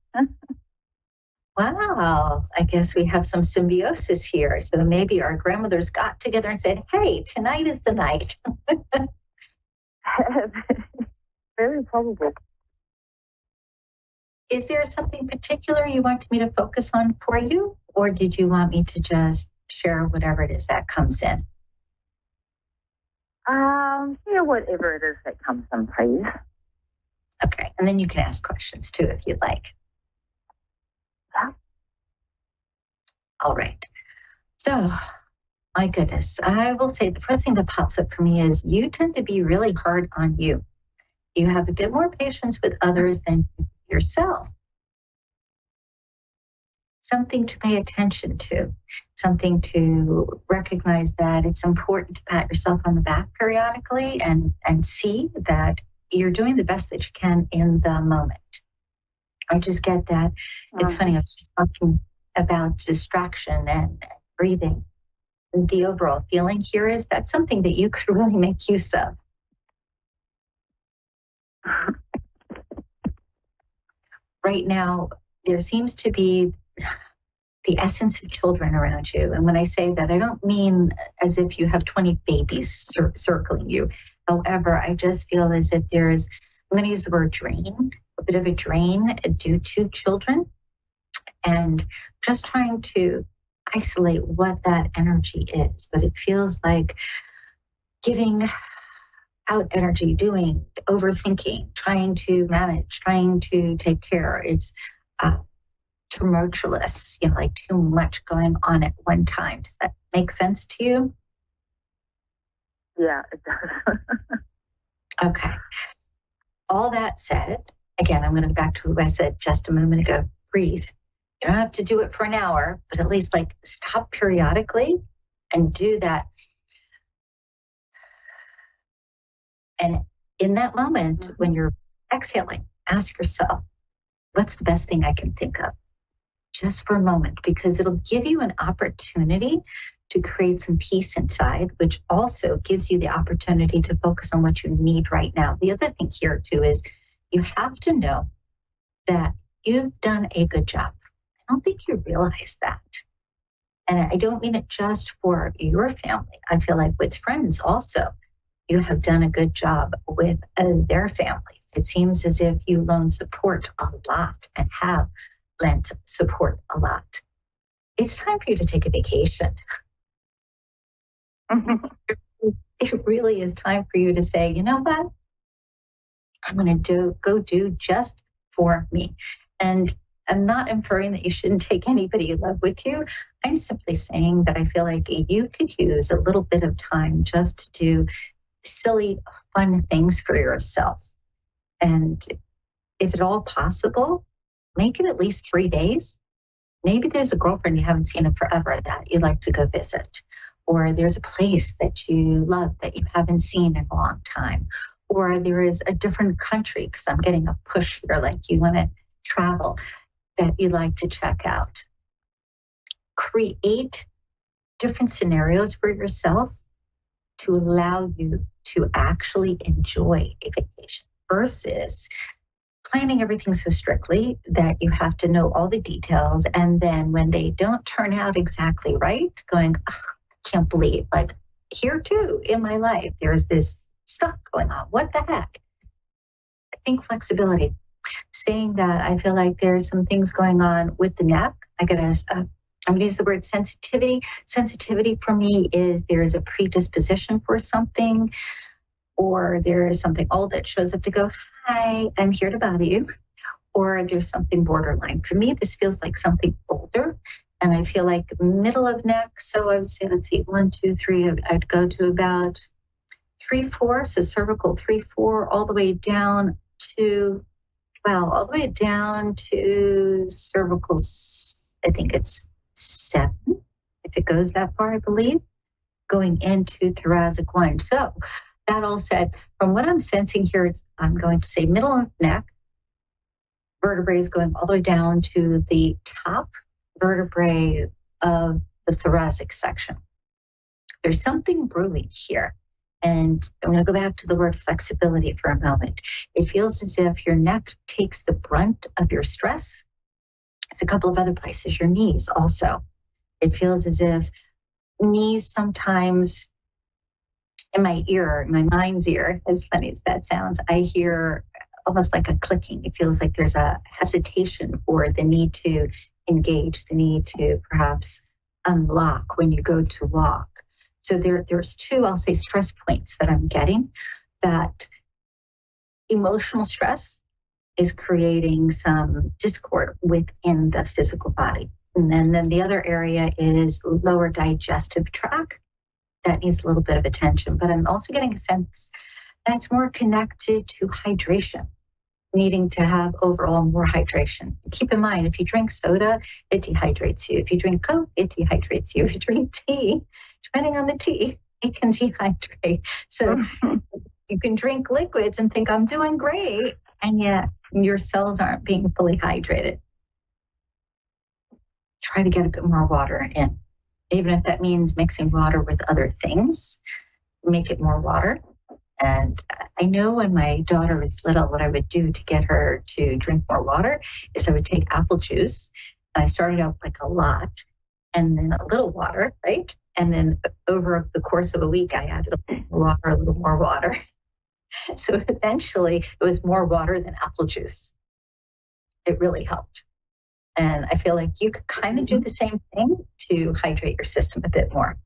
Wow. I guess we have some symbiosis here. So maybe our grandmothers got together and said, hey, tonight is the night. Very probable. Is there something particular you want me to focus on for you? Or did you want me to just share whatever it is that comes in? Share whatever it is that comes in, please. Okay. And then you can ask questions too, if you'd like. Yeah. All right. So, my goodness, I will say the first thing that pops up for me is you tend to be really hard on you. You have a bit more patience with others than yourself. Something to pay attention to, something to recognize that it's important to pat yourself on the back periodically and see that you're doing the best that you can in the moment. I just get that. It's funny, I was just talking about distraction and breathing. The overall feeling here is that's something that you could really make use of. Right now, there seems to be the essence of children around you. And when I say that, I don't mean as if you have 20 babies circling you. However, I just feel as if there's, I'm going to use the word drain, a bit of a drain due to children. And just trying to isolate what that energy is. But it feels like giving out energy, doing, overthinking, trying to manage, trying to take care. It's tumultuous, like too much going on at one time. Does that make sense to you? Yeah, it does. Okay. All that said, again, I'm going to go back to what I said just a moment ago. Breathe. You don't have to do it for an hour, but at least stop periodically and do that. And in that moment, when you're exhaling, ask yourself, what's the best thing I can think of? Just for a moment, because it'll give you an opportunity to create some peace inside, which also gives you the opportunity to focus on what you need right now. The other thing here too is you have to know that you've done a good job. I don't think you realize that. And I don't mean it just for your family. I feel like with friends also, you have done a good job with their families. It seems as if you loan support a lot and have lent support a lot. It's time for you to take a vacation. It really is time for you to say, you know what? I'm going to go do just for me. And I'm not inferring that you shouldn't take anybody you love with you. I'm simply saying that I feel like you could use a little bit of time just to do silly, fun things for yourself. And if at all possible, make it at least 3 days. Maybe there's a girlfriend you haven't seen in forever that you'd like to go visit. Or there's a place that you love that you haven't seen in a long time. Or there is a different country, because I'm getting a push here, like you want to travel, that you'd like to check out. Create different scenarios for yourself to allow you to actually enjoy a vacation versus planning everything so strictly that you have to know all the details. And then when they don't turn out exactly right, going, I can't believe, like here too in my life, there's this stuff going on. What the heck? I think flexibility. Saying that, I feel like there's some things going on with the neck. I'm going to use the word sensitivity. Sensitivity for me is there's a predisposition for something, or there is something old that shows up to go, hi, I'm here to bother you. Or there's something borderline. For me, this feels like something older. And I feel like middle of neck. So I would say, let's see, 1, 2, 3. I'd go to about 3, 4. So cervical 3, 4, all the way down to, all the way down to cervical, I think it's 7, if it goes that far, I believe, going into thoracic 1. So that all said, from what I'm sensing here, I'm going to say middle of the neck, vertebrae is going all the way down to the top vertebrae of the thoracic section. There's something brewing here. And I'm going to go back to the word flexibility for a moment. It feels as if your neck takes the brunt of your stress. It's a couple of other places, your knees also. It feels as if knees sometimes, in my ear, my mind's ear, as funny as that sounds, I hear almost like a clicking. It feels like there's a hesitation or the need to engage, the need to perhaps unlock when you go to walk. So there's 2, I'll say, stress points that I'm getting. That emotional stress is creating some discord within the physical body. And then the other area is lower digestive tract. That needs a little bit of attention. But I'm also getting a sense that's more connected to hydration, needing to have overall more hydration. Keep in mind, if you drink soda, it dehydrates you. If you drink Coke, it dehydrates you. If you drink tea, depending on the tea, it can dehydrate. So you can drink liquids and think, I'm doing great, and yet your cells aren't being fully hydrated. Try to get a bit more water in. Even if that means mixing water with other things, make it more water. And I know when my daughter was little, what I would do to get her to drink more water is I would take apple juice. And I started out like a lot and then a little water, right? And then over the course of a week, I added a little more water. So eventually it was more water than apple juice. It really helped. And I feel like you could kind of do the same thing to hydrate your system a bit more.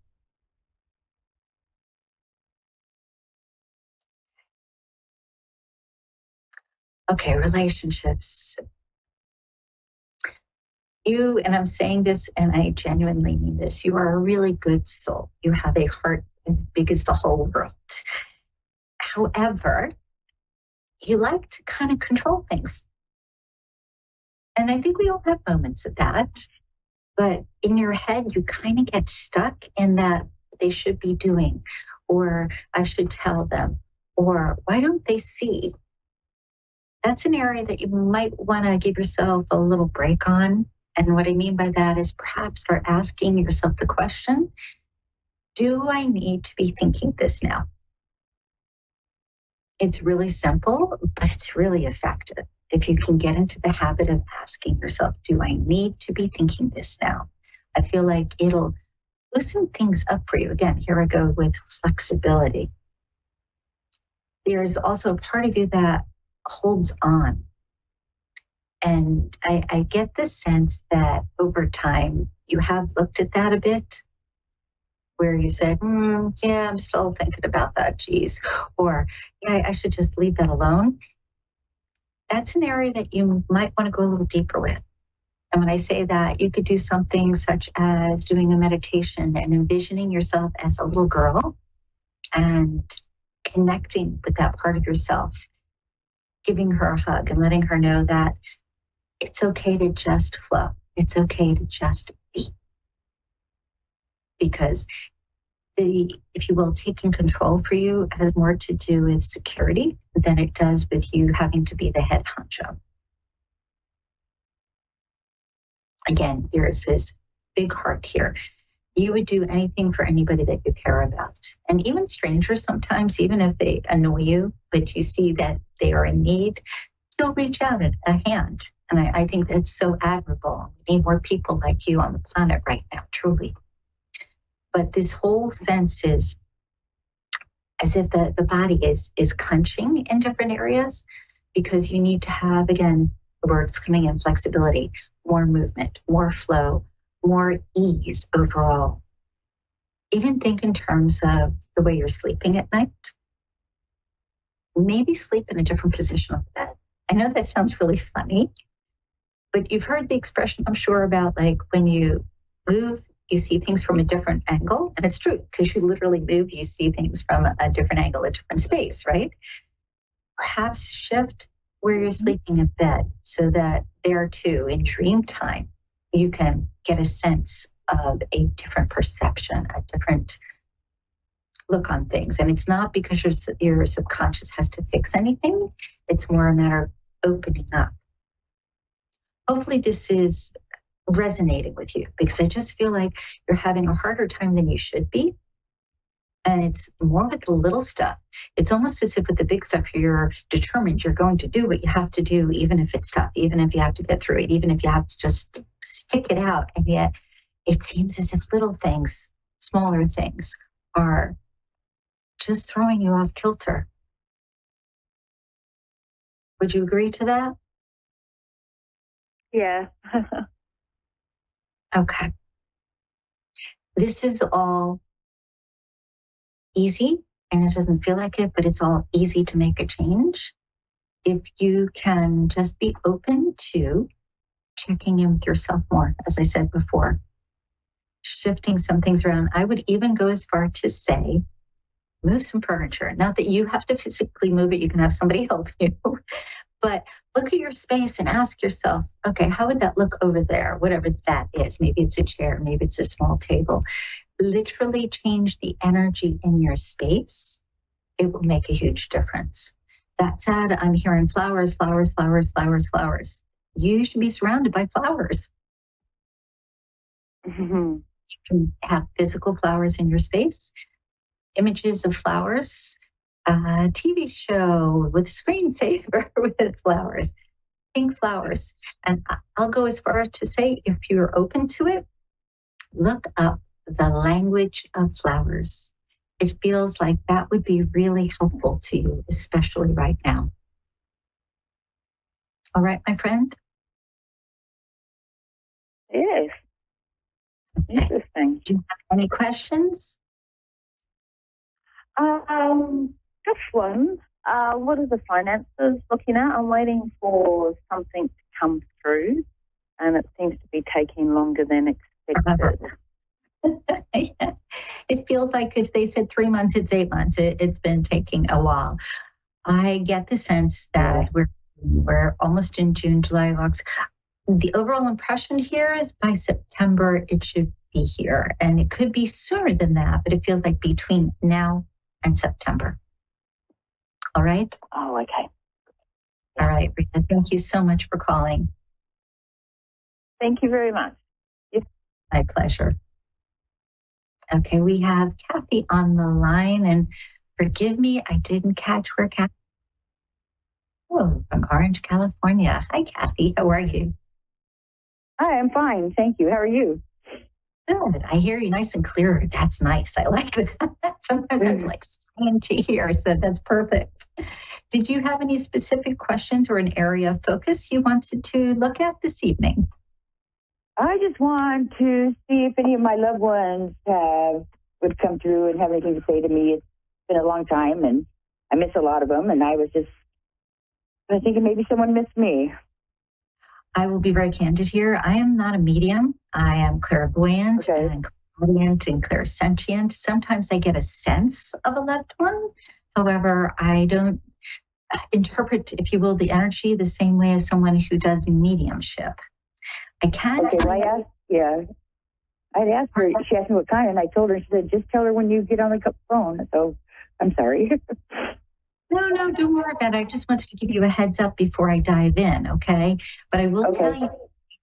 Okay, relationships. You, and I'm saying this and I genuinely mean this, you are a really good soul. You have a heart as big as the whole world. However, you like to kind of control things. And I think we all have moments of that. But in your head, you kind of get stuck in that they should be doing, or I should tell them, or why don't they see? That's an area that you might want to give yourself a little break on. And what I mean by that is perhaps start asking yourself the question, do I need to be thinking this now? It's really simple, but it's really effective. If you can get into the habit of asking yourself, do I need to be thinking this now? I feel like it'll loosen things up for you. Again, here I go with flexibility. There's also a part of you that holds on. And I get the sense that over time, you have looked at that a bit, where you said, yeah, I'm still thinking about that, geez. Or, yeah, I should just leave that alone. That's an area that you might want to go a little deeper with. And when I say that, you could do something such as doing a meditation and envisioning yourself as a little girl and connecting with that part of yourself, giving her a hug and letting her know that it's okay to just flow. It's okay to just be. Because if you will, taking control for you has more to do with security than it does with you having to be the head honcho. Again, there's this big heart here. You would do anything for anybody that you care about. And even strangers sometimes, even if they annoy you, but you see that they are in need, you'll reach out a hand. And I think that's so admirable. We need more people like you on the planet right now, truly. But this whole sense is as if the body is clenching in different areas, because you need to have, again, the words coming in, flexibility, more movement, more flow, more ease overall. Even think in terms of the way you're sleeping at night. Maybe sleep in a different position on the bed. I know that sounds really funny, but you've heard the expression, I'm sure, about like when you move, you see things from a different angle. And it's true, because you literally move, you see things from a different angle, a different space, right? Perhaps shift where you're sleeping in bed so that there too, in dream time, you can get a sense of a different perception, a different look on things. And it's not because your subconscious has to fix anything. It's more a matter of opening up. Hopefully this is resonating with you, because I just feel like you're having a harder time than you should be. And it's more with the little stuff. It's almost as if with the big stuff, you're determined you're going to do what you have to do, even if it's tough, even if you have to get through it, even if you have to just stick it out. And yet it seems as if little things, smaller things, are just throwing you off kilter. Would you agree to that? Yeah. Okay. This is all easy, and it doesn't feel like it, but it's all easy to make a change. If you can just be open to checking in with yourself more, as I said before, shifting some things around. I would even go as far to say, move some furniture. Not that you have to physically move it, you can have somebody help you. But look at your space and ask yourself, okay, how would that look over there? Whatever that is. Maybe it's a chair, maybe it's a small table. Literally change the energy in your space. It will make a huge difference. That said, I'm hearing flowers, flowers, flowers, flowers, flowers. You should be surrounded by flowers. Mm-hmm. You can have physical flowers in your space, images of flowers, a TV show with a screensaver with flowers, pink flowers. And I'll go as far as to say, if you're open to it, look up the language of flowers. It feels like that would be really helpful to you, especially right now. All right, my friend? Yes. Okay. Interesting. Do you have any questions? Just one. What are the finances looking at? I'm waiting for something to come through, and it seems to be taking longer than expected. Yeah. It feels like if they said 3 months, it's 8 months. It's been taking a while. I get the sense that we're almost in June, July, August. The overall impression here is by September, it should be here. And it could be sooner than that, but it feels like between now and September. All right? Oh, okay. All right, Rita, thank you so much for calling. Thank you very much. Yes. My pleasure. Okay, we have Kathy on the line, and forgive me, I didn't catch where Kathy. Oh, from Orange, California. Hi, Kathy. How are you? Hi, I'm fine. Thank you. How are you? Good. I hear you nice and clear. That's nice. I like that. Sometimes I'm like trying to hear, so that's perfect. Did you have any specific questions or an area of focus you wanted to look at this evening? I just want to see if any of my loved ones would come through and have anything to say to me. It's been a long time, and I miss a lot of them, and I was just thinking maybe someone missed me. I will be very candid here. I am not a medium. I am clairvoyant and clairaudience and clairsentient. Sometimes I get a sense of a loved one. However, I don't interpret, if you will, the energy the same way as someone who does mediumship. I can. Okay, well, I'd asked her, she asked me what kind, and I told her, she said, just tell her when you get on the phone. So I'm sorry. No, don't worry about it. I just wanted to give you a heads up before I dive in, okay? But I will tell you,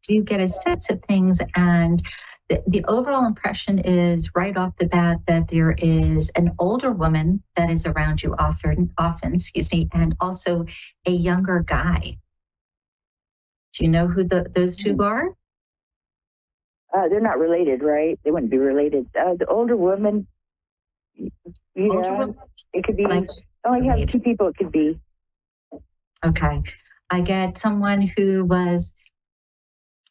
do get a sense of things, and the overall impression is right off the bat that there is an older woman that is around you often, and also a younger guy. Do you know who those two are? They're not related, right? They wouldn't be related. The older woman, it could be. You have two people, it could be. Okay. I get someone who was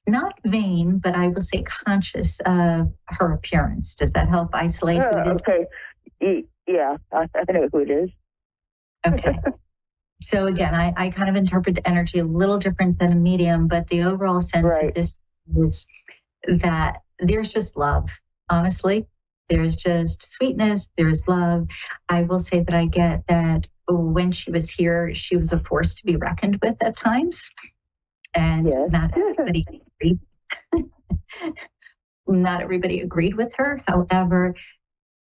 not vain, but I will say conscious of her appearance. Does that help isolate who it is? Okay. Yeah, I know who it is. Okay. So again, I kind of interpret energy a little different than a medium, but the overall sense of this is that there's just love, honestly. There's just sweetness, there's love. I will say that I get that when she was here, she was a force to be reckoned with at times. And not everybody agreed. Not everybody agreed with her. However,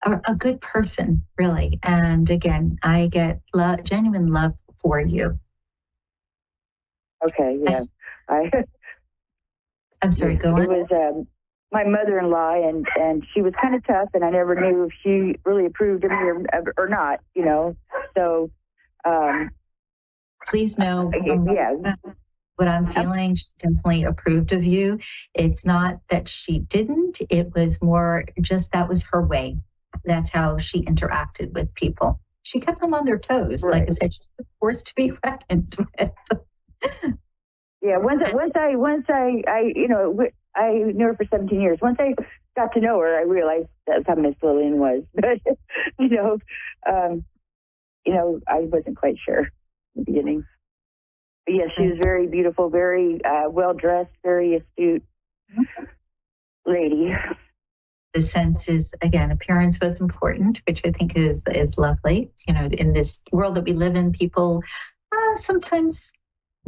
a good person, really. And again, I get genuine love for you. Okay, yeah. I'm sorry, go on. It was my mother-in-law, and she was kind of tough, and I never knew if she really approved of me or not, you know. So, please know what I'm feeling. She definitely approved of you. It's not that she didn't. It was more just that was her way. That's how she interacted with people. She kept them on their toes. Like I said, she was forced to be reckoned with. Yeah, once I knew her for 17 years. Once I got to know her, I realized that's how Miss Lillian was. But I wasn't quite sure in the beginning. But yes, she was very beautiful, very well dressed, very astute lady. The sense is, again, appearance was important, which I think is lovely. You know, in this world that we live in, people sometimes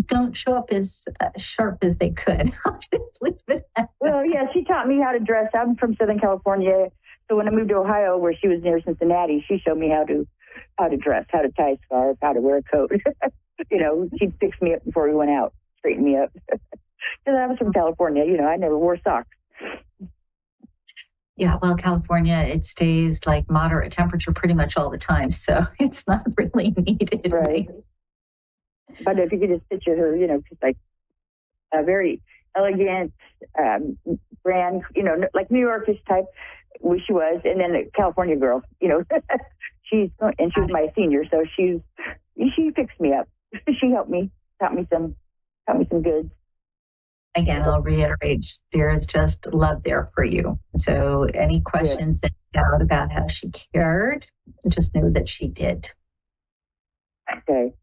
don't show up as sharp as they could. I'll just leave it at that. Well, yeah, she taught me how to dress. I'm from Southern California, so when I moved to Ohio, where she was near Cincinnati, she showed me how to dress, how to tie a scarf, how to wear a coat. You know, she'd fix me up before we went out, straighten me up. Because I was from California, you know, I never wore socks. Yeah, well, California, it stays like moderate temperature pretty much all the time, so it's not really needed. Right. But if you could just picture her, you know, just like a very elegant brand, you know, like New Yorkish type, which she was, and then a California girl, you know. she was my senior, so she fixed me up. She helped me, taught me some goods. Again, I'll reiterate, there is just love there for you. So any questions that you have about how she cared, just know that she did. Okay,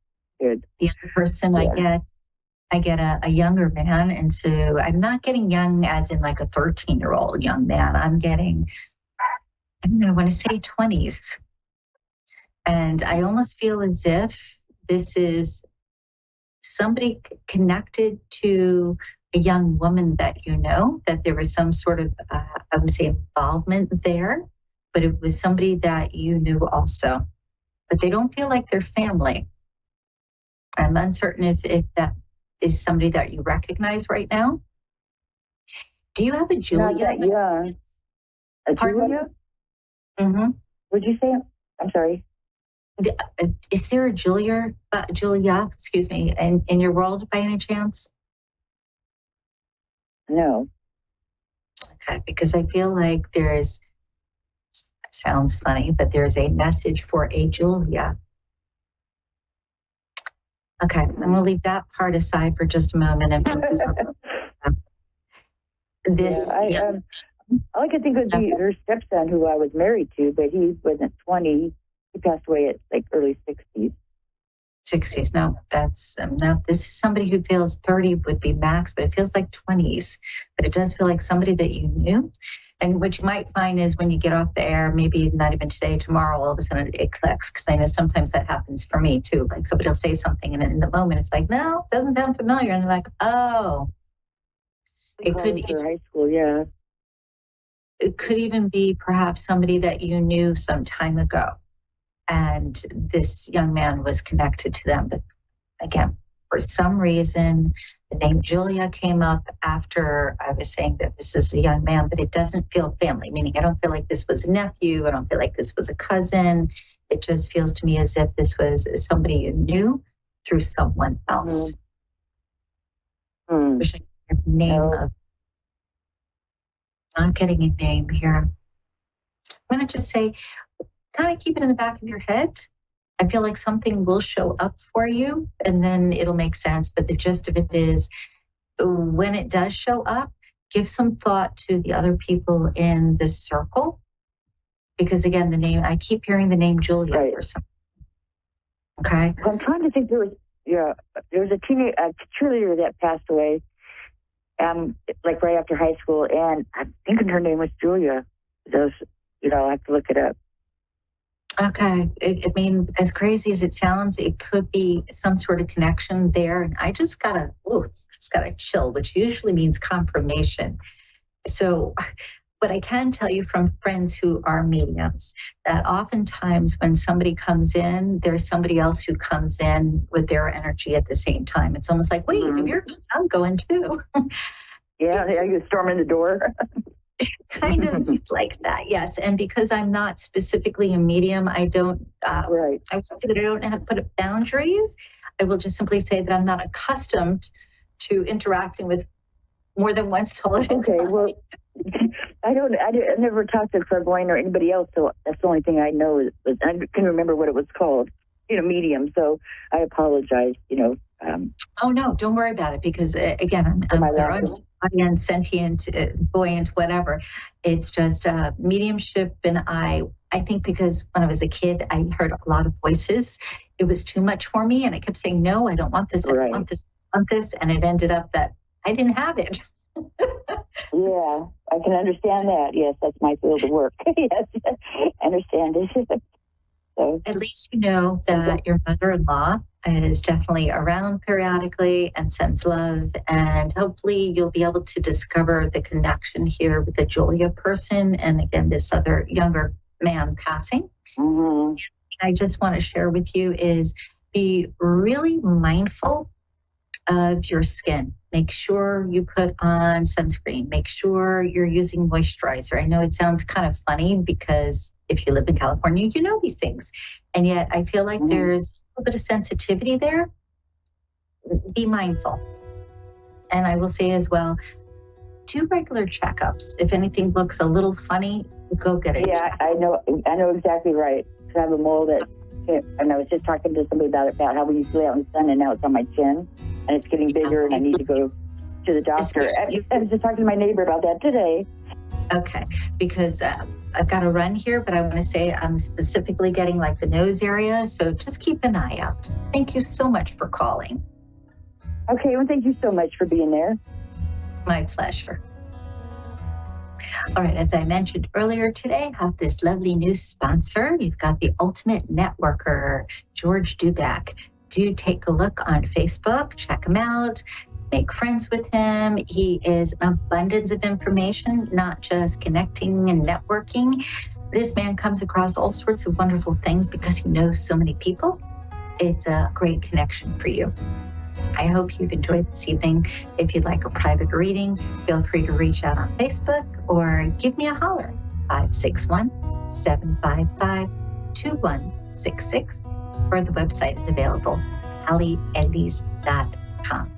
good. The other person I get a younger man, and so I'm not getting young as in like a 13-year-old young man. I'm getting, I want to say 20s. And I almost feel as if this is somebody connected to a young woman that you know, that there was some sort of, I would say, involvement there, but it was somebody that you knew also. But they don't feel like they're family. I'm uncertain if that is somebody that you recognize right now. Do you have a Julia? Yeah. A Julia? Mm-hmm. What'd you say? I'm sorry. Is there a Julia, excuse me, in your world by any chance? No. Okay, because I feel like sounds funny, but there's a message for a Julia. Okay, I'm going to leave that part aside for just a moment and focus on this. Yeah, all I could think would be her stepson, who I was married to, but he wasn't 20. He passed away at like early 60s. 60s. No, that's this is somebody who feels 30 would be max, but it feels like 20s. But it does feel like somebody that you knew. And what you might find is when you get off the air, maybe not even today, tomorrow, all of a sudden it clicks. Because I know sometimes that happens for me too. Like somebody will say something and in the moment it's like, no, it doesn't sound familiar. And they're like, oh. It could high school, yeah. It could even be perhaps somebody that you knew some time ago. And this young man was connected to them. But again, for some reason, the name Julia came up after I was saying that this is a young man, but it doesn't feel family, meaning I don't feel like this was a nephew. I don't feel like this was a cousin. It just feels to me as if this was somebody you knew through someone else. Wish I could get the name of. Not getting a name here. I'm going to just say, kind of keep it in the back of your head. I feel like something will show up for you and then it'll make sense. But the gist of it is when it does show up, give some thought to the other people in the circle. Because again, the name, I keep hearing the name Julia or something. Okay. I'm trying to think there was a cheerleader that passed away, like right after high school. And I'm thinking her name was Julia. I'll have to look it up. Okay. I mean, as crazy as it sounds, it could be some sort of connection there. And I just got a chill, which usually means confirmation. So what I can tell you from friends who are mediums, that oftentimes when somebody comes in, there's somebody else who comes in with their energy at the same time. It's almost like, wait, if you're going, I'm going too. Yeah, you storm in the door. Kind of like that, yes. And because I'm not specifically a medium, I don't. I will say that I don't know how to put up boundaries. I will just simply say that I'm not accustomed to interacting with more than one soul at a time. Okay, well, I never talked to Clairvoyant or anybody else, so that's the only thing I know. I can remember what it was called, medium. So I apologize. Oh no, don't worry about it, because again, I'm clairaudience, sentient, buoyant, whatever. It's just mediumship, and I think because when I was a kid, I heard a lot of voices. It was too much for me, and I kept saying, "No, I don't want this. I don't want this. I want this," and it ended up that I didn't have it. Yeah, I can understand that. Yes, that's my field of work. Yes, I understand it. So, at least you know that your mother-in-law is definitely around periodically and sends love, and hopefully you'll be able to discover the connection here with the Julia person and again this other younger man passing. Mm-hmm. I just want to share with you is be really mindful of your skin. Make sure you put on sunscreen. Make sure you're using moisturizer. I know it sounds kind of funny because if you live in California, you know these things. And yet I feel like there's a little bit of sensitivity there. Be mindful. And I will say as well, do regular checkups. If anything looks a little funny, go get it. Yeah, I know exactly right. Because I have a mole that, and I was just talking to somebody about how we used to lay out in the sun and now it's on my chin and it's getting bigger and I need to go to the doctor. I was just talking to my neighbor about that today. Okay, because I've got to run here, but I want to say I'm specifically getting like the nose area, so just keep an eye out. Thank you so much for calling. Okay, well, thank you so much for being there. My pleasure. All right, as I mentioned earlier today, I have this lovely new sponsor. You've got the Ultimate Networker, George Duback. Do take a look on Facebook, check him out. Make friends with him. He is an abundance of information, not just connecting and networking. This man comes across all sorts of wonderful things because he knows so many people. It's a great connection for you. I hope you've enjoyed this evening. If you'd like a private reading, feel free to reach out on Facebook or give me a holler, 561-755-2166, or the website is available, allieellies.com.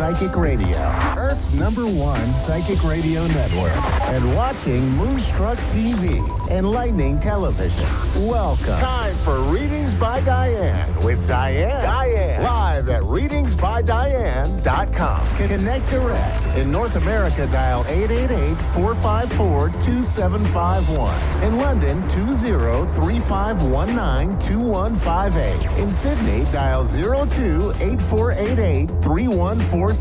Psychic Radio, Earth's #1 psychic radio network, and watching Moonstruck TV, Enlightening Television. Welcome. Time for Readings by Diane with Diane. Live at readingsbydiane.com. Connect direct. In North America, dial 888-454-2751. In London, 20-3519-2158. In Sydney, dial 02-8488-3147.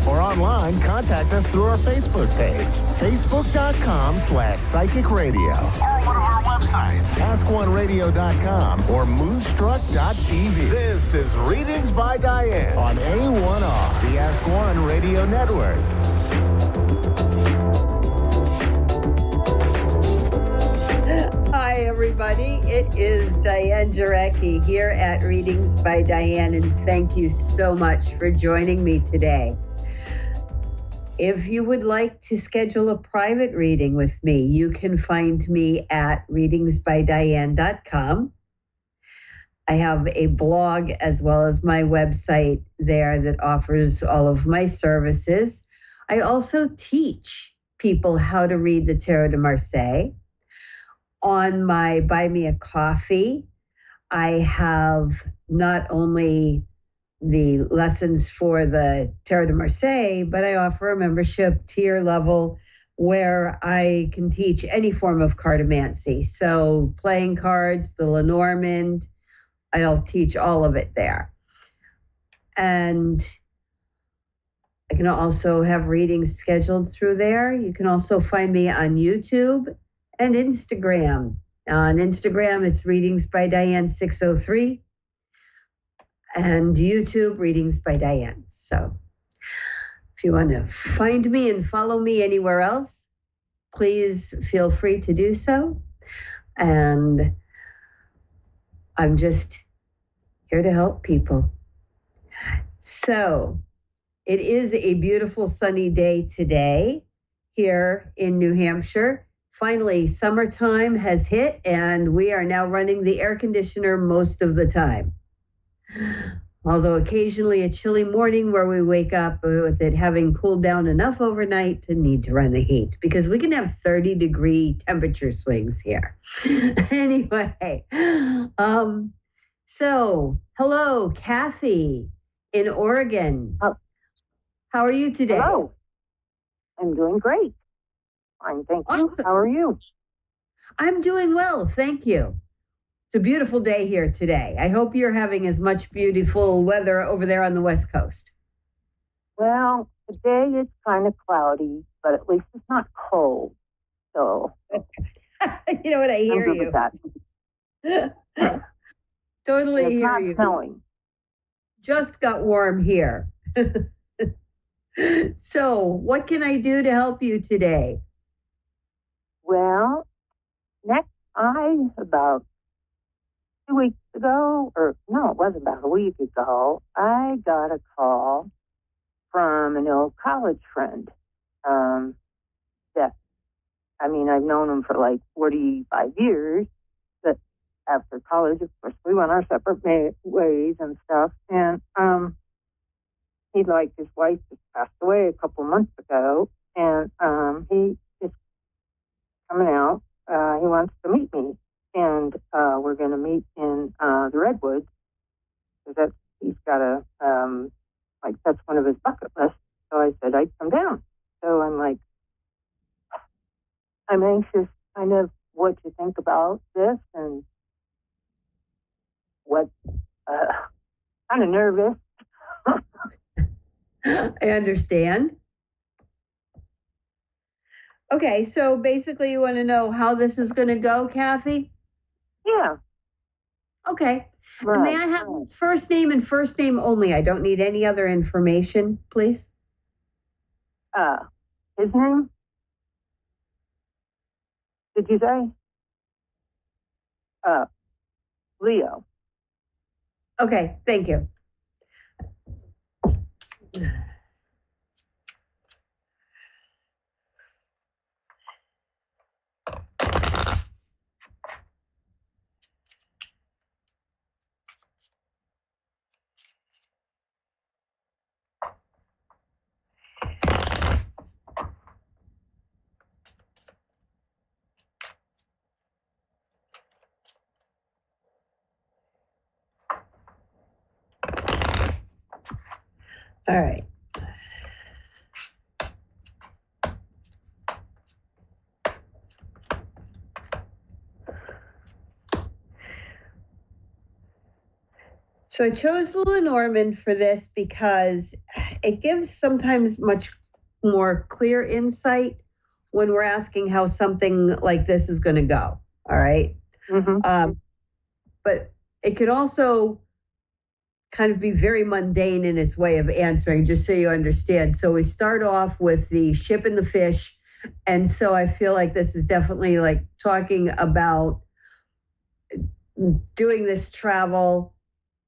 Or online, contact us through our Facebook page, facebook.com/psychic radio. Or one of our websites, askoneradio.com or moonstruck.tv. This is Readings by Diane on A1R, the Ask One Radio Network. Hi, everybody. It is Diane Jarecki here at Readings by Diane, and thank you so much for joining me today. If you would like to schedule a private reading with me, you can find me at readingsbydiane.com. I have a blog as well as my website there that offers all of my services. I also teach people how to read the Tarot de Marseille. On my Buy Me a Coffee, I have not only the lessons for the Tarot de Marseille, but I offer a membership tier level where I can teach any form of cartomancy. So playing cards, the Lenormand, I'll teach all of it there. And I can also have readings scheduled through there. You can also find me on YouTube and Instagram. On Instagram, it's Readings by Diane 603. And YouTube, Readings by Diane. So if you want to find me and follow me anywhere else, please feel free to do so. And I'm just here to help people. So it is a beautiful sunny day today here in New Hampshire. Finally, summertime has hit and we are now running the air conditioner most of the time. Although occasionally a chilly morning where we wake up with it having cooled down enough overnight to need to run the heat, because we can have 30-degree temperature swings here. Anyway, so hello, Kathy in Oregon. How are you today? Hello. I'm doing great. Fine, thank you. Awesome. How are you? I'm doing well, thank you. It's a beautiful day here today. I hope you're having as much beautiful weather over there on the West Coast. Well, today it's kind of cloudy, but at least it's not cold. So, you know what? I hear you. Totally it's hear not you. Snowing. Just got warm here. So, what can I do to help you today? Well, about 2 weeks ago, or no, it was about a week ago, I got a call from an old college friend. That, I mean, I've known him for like 45 years, but after college, of course, we went our separate ways and stuff. And his wife just passed away a couple months ago, and he is coming out. He wants to meet me, and we're going to meet in the Redwoods, because he's got that's one of his bucket lists. So I said I'd come down. So I'm anxious kind of what you think about this, and what kind of nervous. I understand. Okay, so basically you want to know how this is going to go, Kathy? Yeah. Okay. Right. And may I have his first name and first name only? I don't need any other information, please. His name? Did you say? Leo. Okay, thank you. All right. So I chose the Lenormand for this because it gives sometimes much more clear insight when we're asking how something like this is going to go. All right. But it could also kind of be very mundane in its way of answering, just so you understand. So we start off with the ship and the fish. And so I feel like this is definitely like talking about doing this travel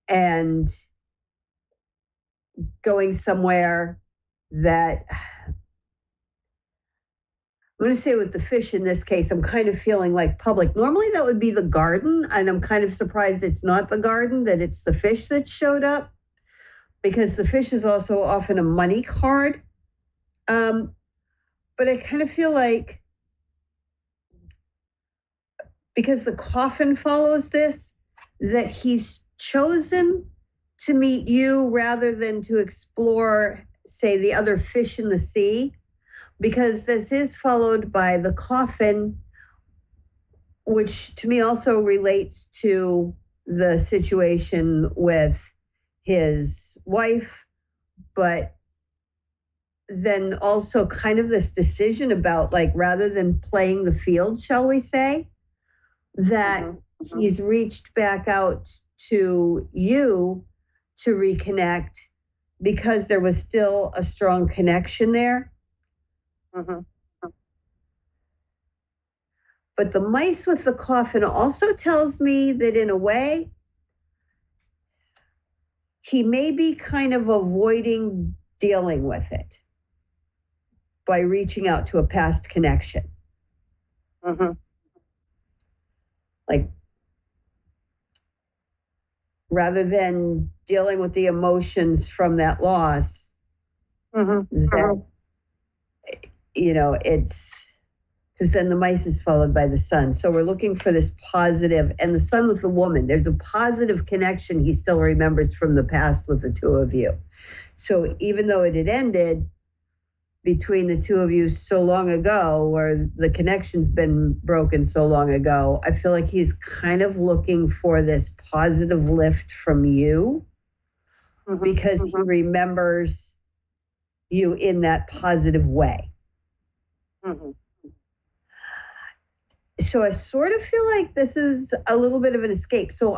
and going somewhere that, I'm going to say with the fish in this case, I'm kind of feeling like public. Normally that would be the garden, and I'm kind of surprised it's not the garden, that it's the fish that showed up, because the fish is also often a money card. But I kind of feel like, because the coffin follows this, that he's chosen to meet you rather than to explore, say, the other fish in the sea, because this is followed by the coffin, which to me also relates to the situation with his wife, but then also kind of this decision about, like, rather than playing the field, shall we say, that he's reached back out to you to reconnect because there was still a strong connection there. But the mice with the coffin also tells me that in a way, he may be kind of avoiding dealing with it by reaching out to a past connection. Like, rather than dealing with the emotions from that loss, that, you know, it's, because then the mice is followed by the sun. So we're looking for this positive, and the sun with the woman, there's a positive connection he still remembers from the past with the two of you. So even though it had ended between the two of you so long ago, or the connection's been broken so long ago, I feel like he's kind of looking for this positive lift from you, because he remembers you in that positive way. So I sort of feel like this is a little bit of an escape. So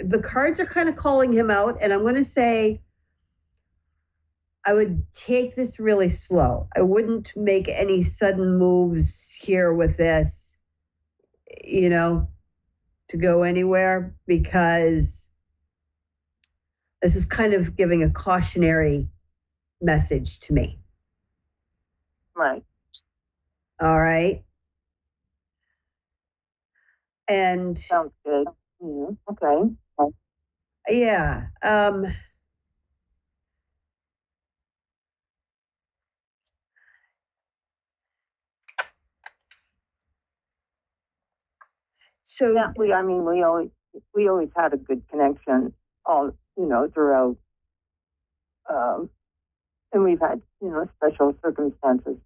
the cards are kind of calling him out, and I'm going to say, I would take this really slow. I wouldn't make any sudden moves here with this, you know, to go anywhere, because this is kind of giving a cautionary message to me. Right. All right. And sounds good. Okay. Yeah. So yeah, we always had a good connection all, throughout, and we've had, special circumstances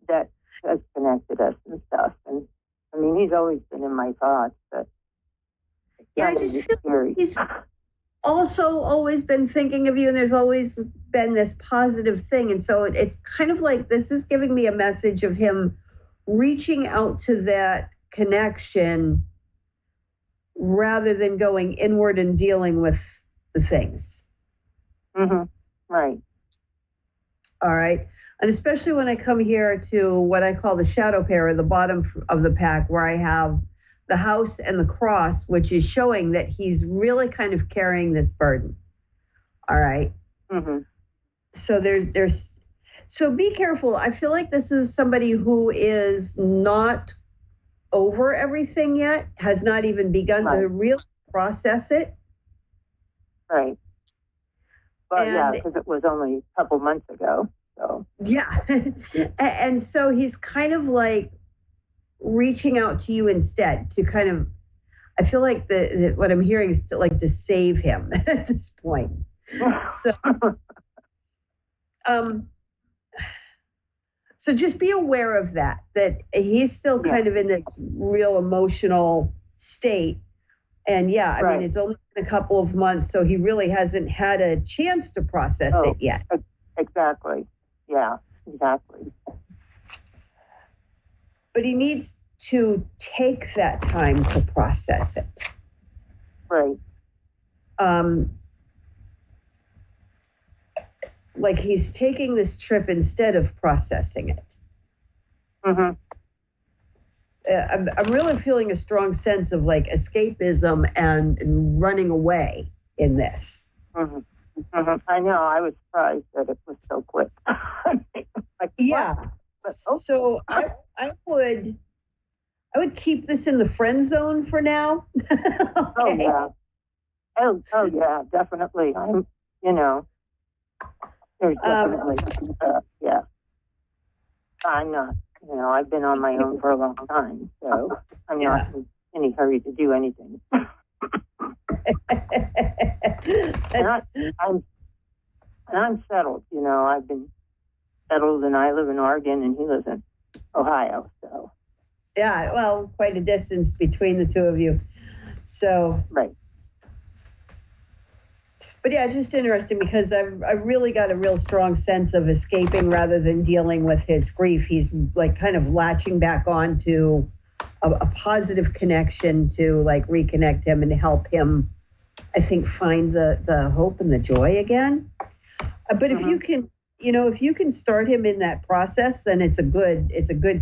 that has connected us and stuff. And I mean, he's always been in my thoughts, but yeah, I just feel like he's also always been thinking of you, and there's always been this positive thing. And so it's kind of like, this is giving me a message of him reaching out to that connection rather than going inward and dealing with the things. Right. All right. And especially when I come here to what I call the shadow pair, or the bottom of the pack, where I have the house and the cross, which is showing that he's really kind of carrying this burden. All right. So so be careful. I feel like this is somebody who is not over everything yet, has not even begun to really process it. Right. Well, yeah, because it was only a couple months ago. So yeah. And so he's kind of like reaching out to you instead to kind of, I feel like what I'm hearing is to save him at this point. So So just be aware of that he's still kind of in this real emotional state. And I mean, it's only been a couple of months, so he really hasn't had a chance to process it yet. Exactly. Yeah, exactly. But he needs to take that time to process it. Right. Like he's taking this trip instead of processing it. Mm-hmm. I'm really feeling a strong sense of like escapism and running away in this. Mm-hmm. Mm-hmm. I know. I was surprised that it was so quick. Like, yeah. But, so I would keep this in the friend zone for now. Okay. Oh yeah, definitely. I'm, there's definitely, I'm not, I've been on my own for a long time, so I'm not in any hurry to do anything. I'm settled, I've been settled, and I live in Oregon and he lives in Ohio, so. Yeah, well, quite a distance between the two of you. So. Right. But yeah, it's just interesting because I've really got a real strong sense of escaping rather than dealing with his grief. He's like kind of latching back on to a positive connection to like reconnect him and help him, I think, find the hope and the joy again. But if you can, if you can start him in that process, then it's a good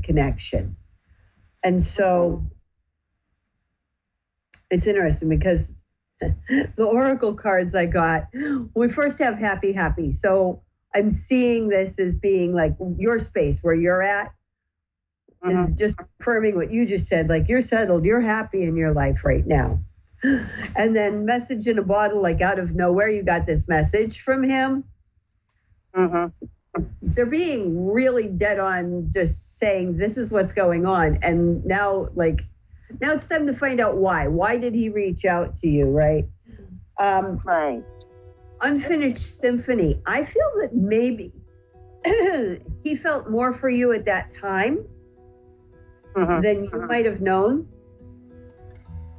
connection. And so it's interesting because the oracle cards I got, we first have happy, happy. So I'm seeing this as being like your space where you're at is just confirming what you just said. Like you're settled, you're happy in your life right now. And then message in a bottle, like out of nowhere, you got this message from him. They're being really dead on, just saying this is what's going on. And now it's time to find out why. Why did he reach out to you, right? Right. Unfinished symphony. I feel that maybe he felt more for you at that time than you might have known.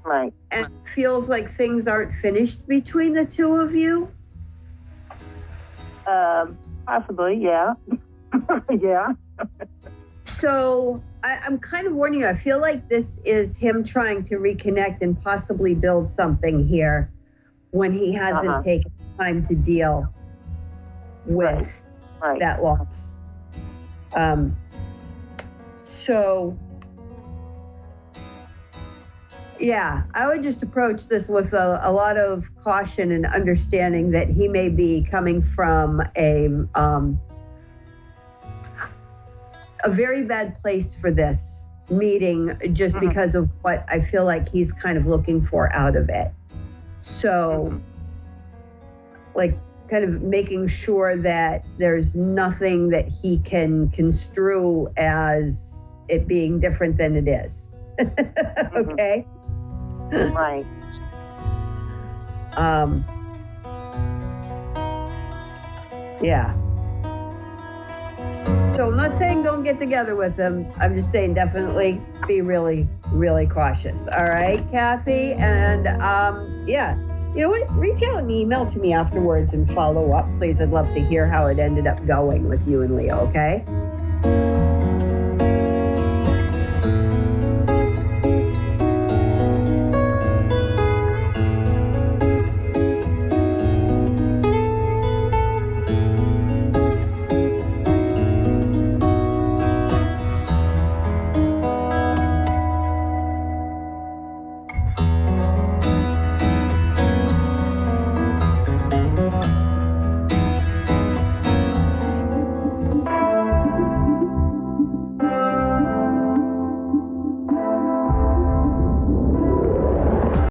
Right. And feels like things aren't finished between the two of you. Possibly, yeah. Yeah. So I'm kind of warning you. I feel like this is him trying to reconnect and possibly build something here when he hasn't taken time to deal with that loss. So, yeah, I would just approach this with a lot of caution and understanding that he may be coming from a very bad place for this meeting just because of what I feel like he's kind of looking for out of it. So, like, kind of making sure that there's nothing that he can construe as it being different than it is. Okay? Right. Yeah. So I'm not saying don't get together with them. I'm just saying definitely be really, really cautious. All right, Kathy? And yeah, you know what? Reach out and email to me afterwards and follow up, please. I'd love to hear how it ended up going with you and Leo, okay?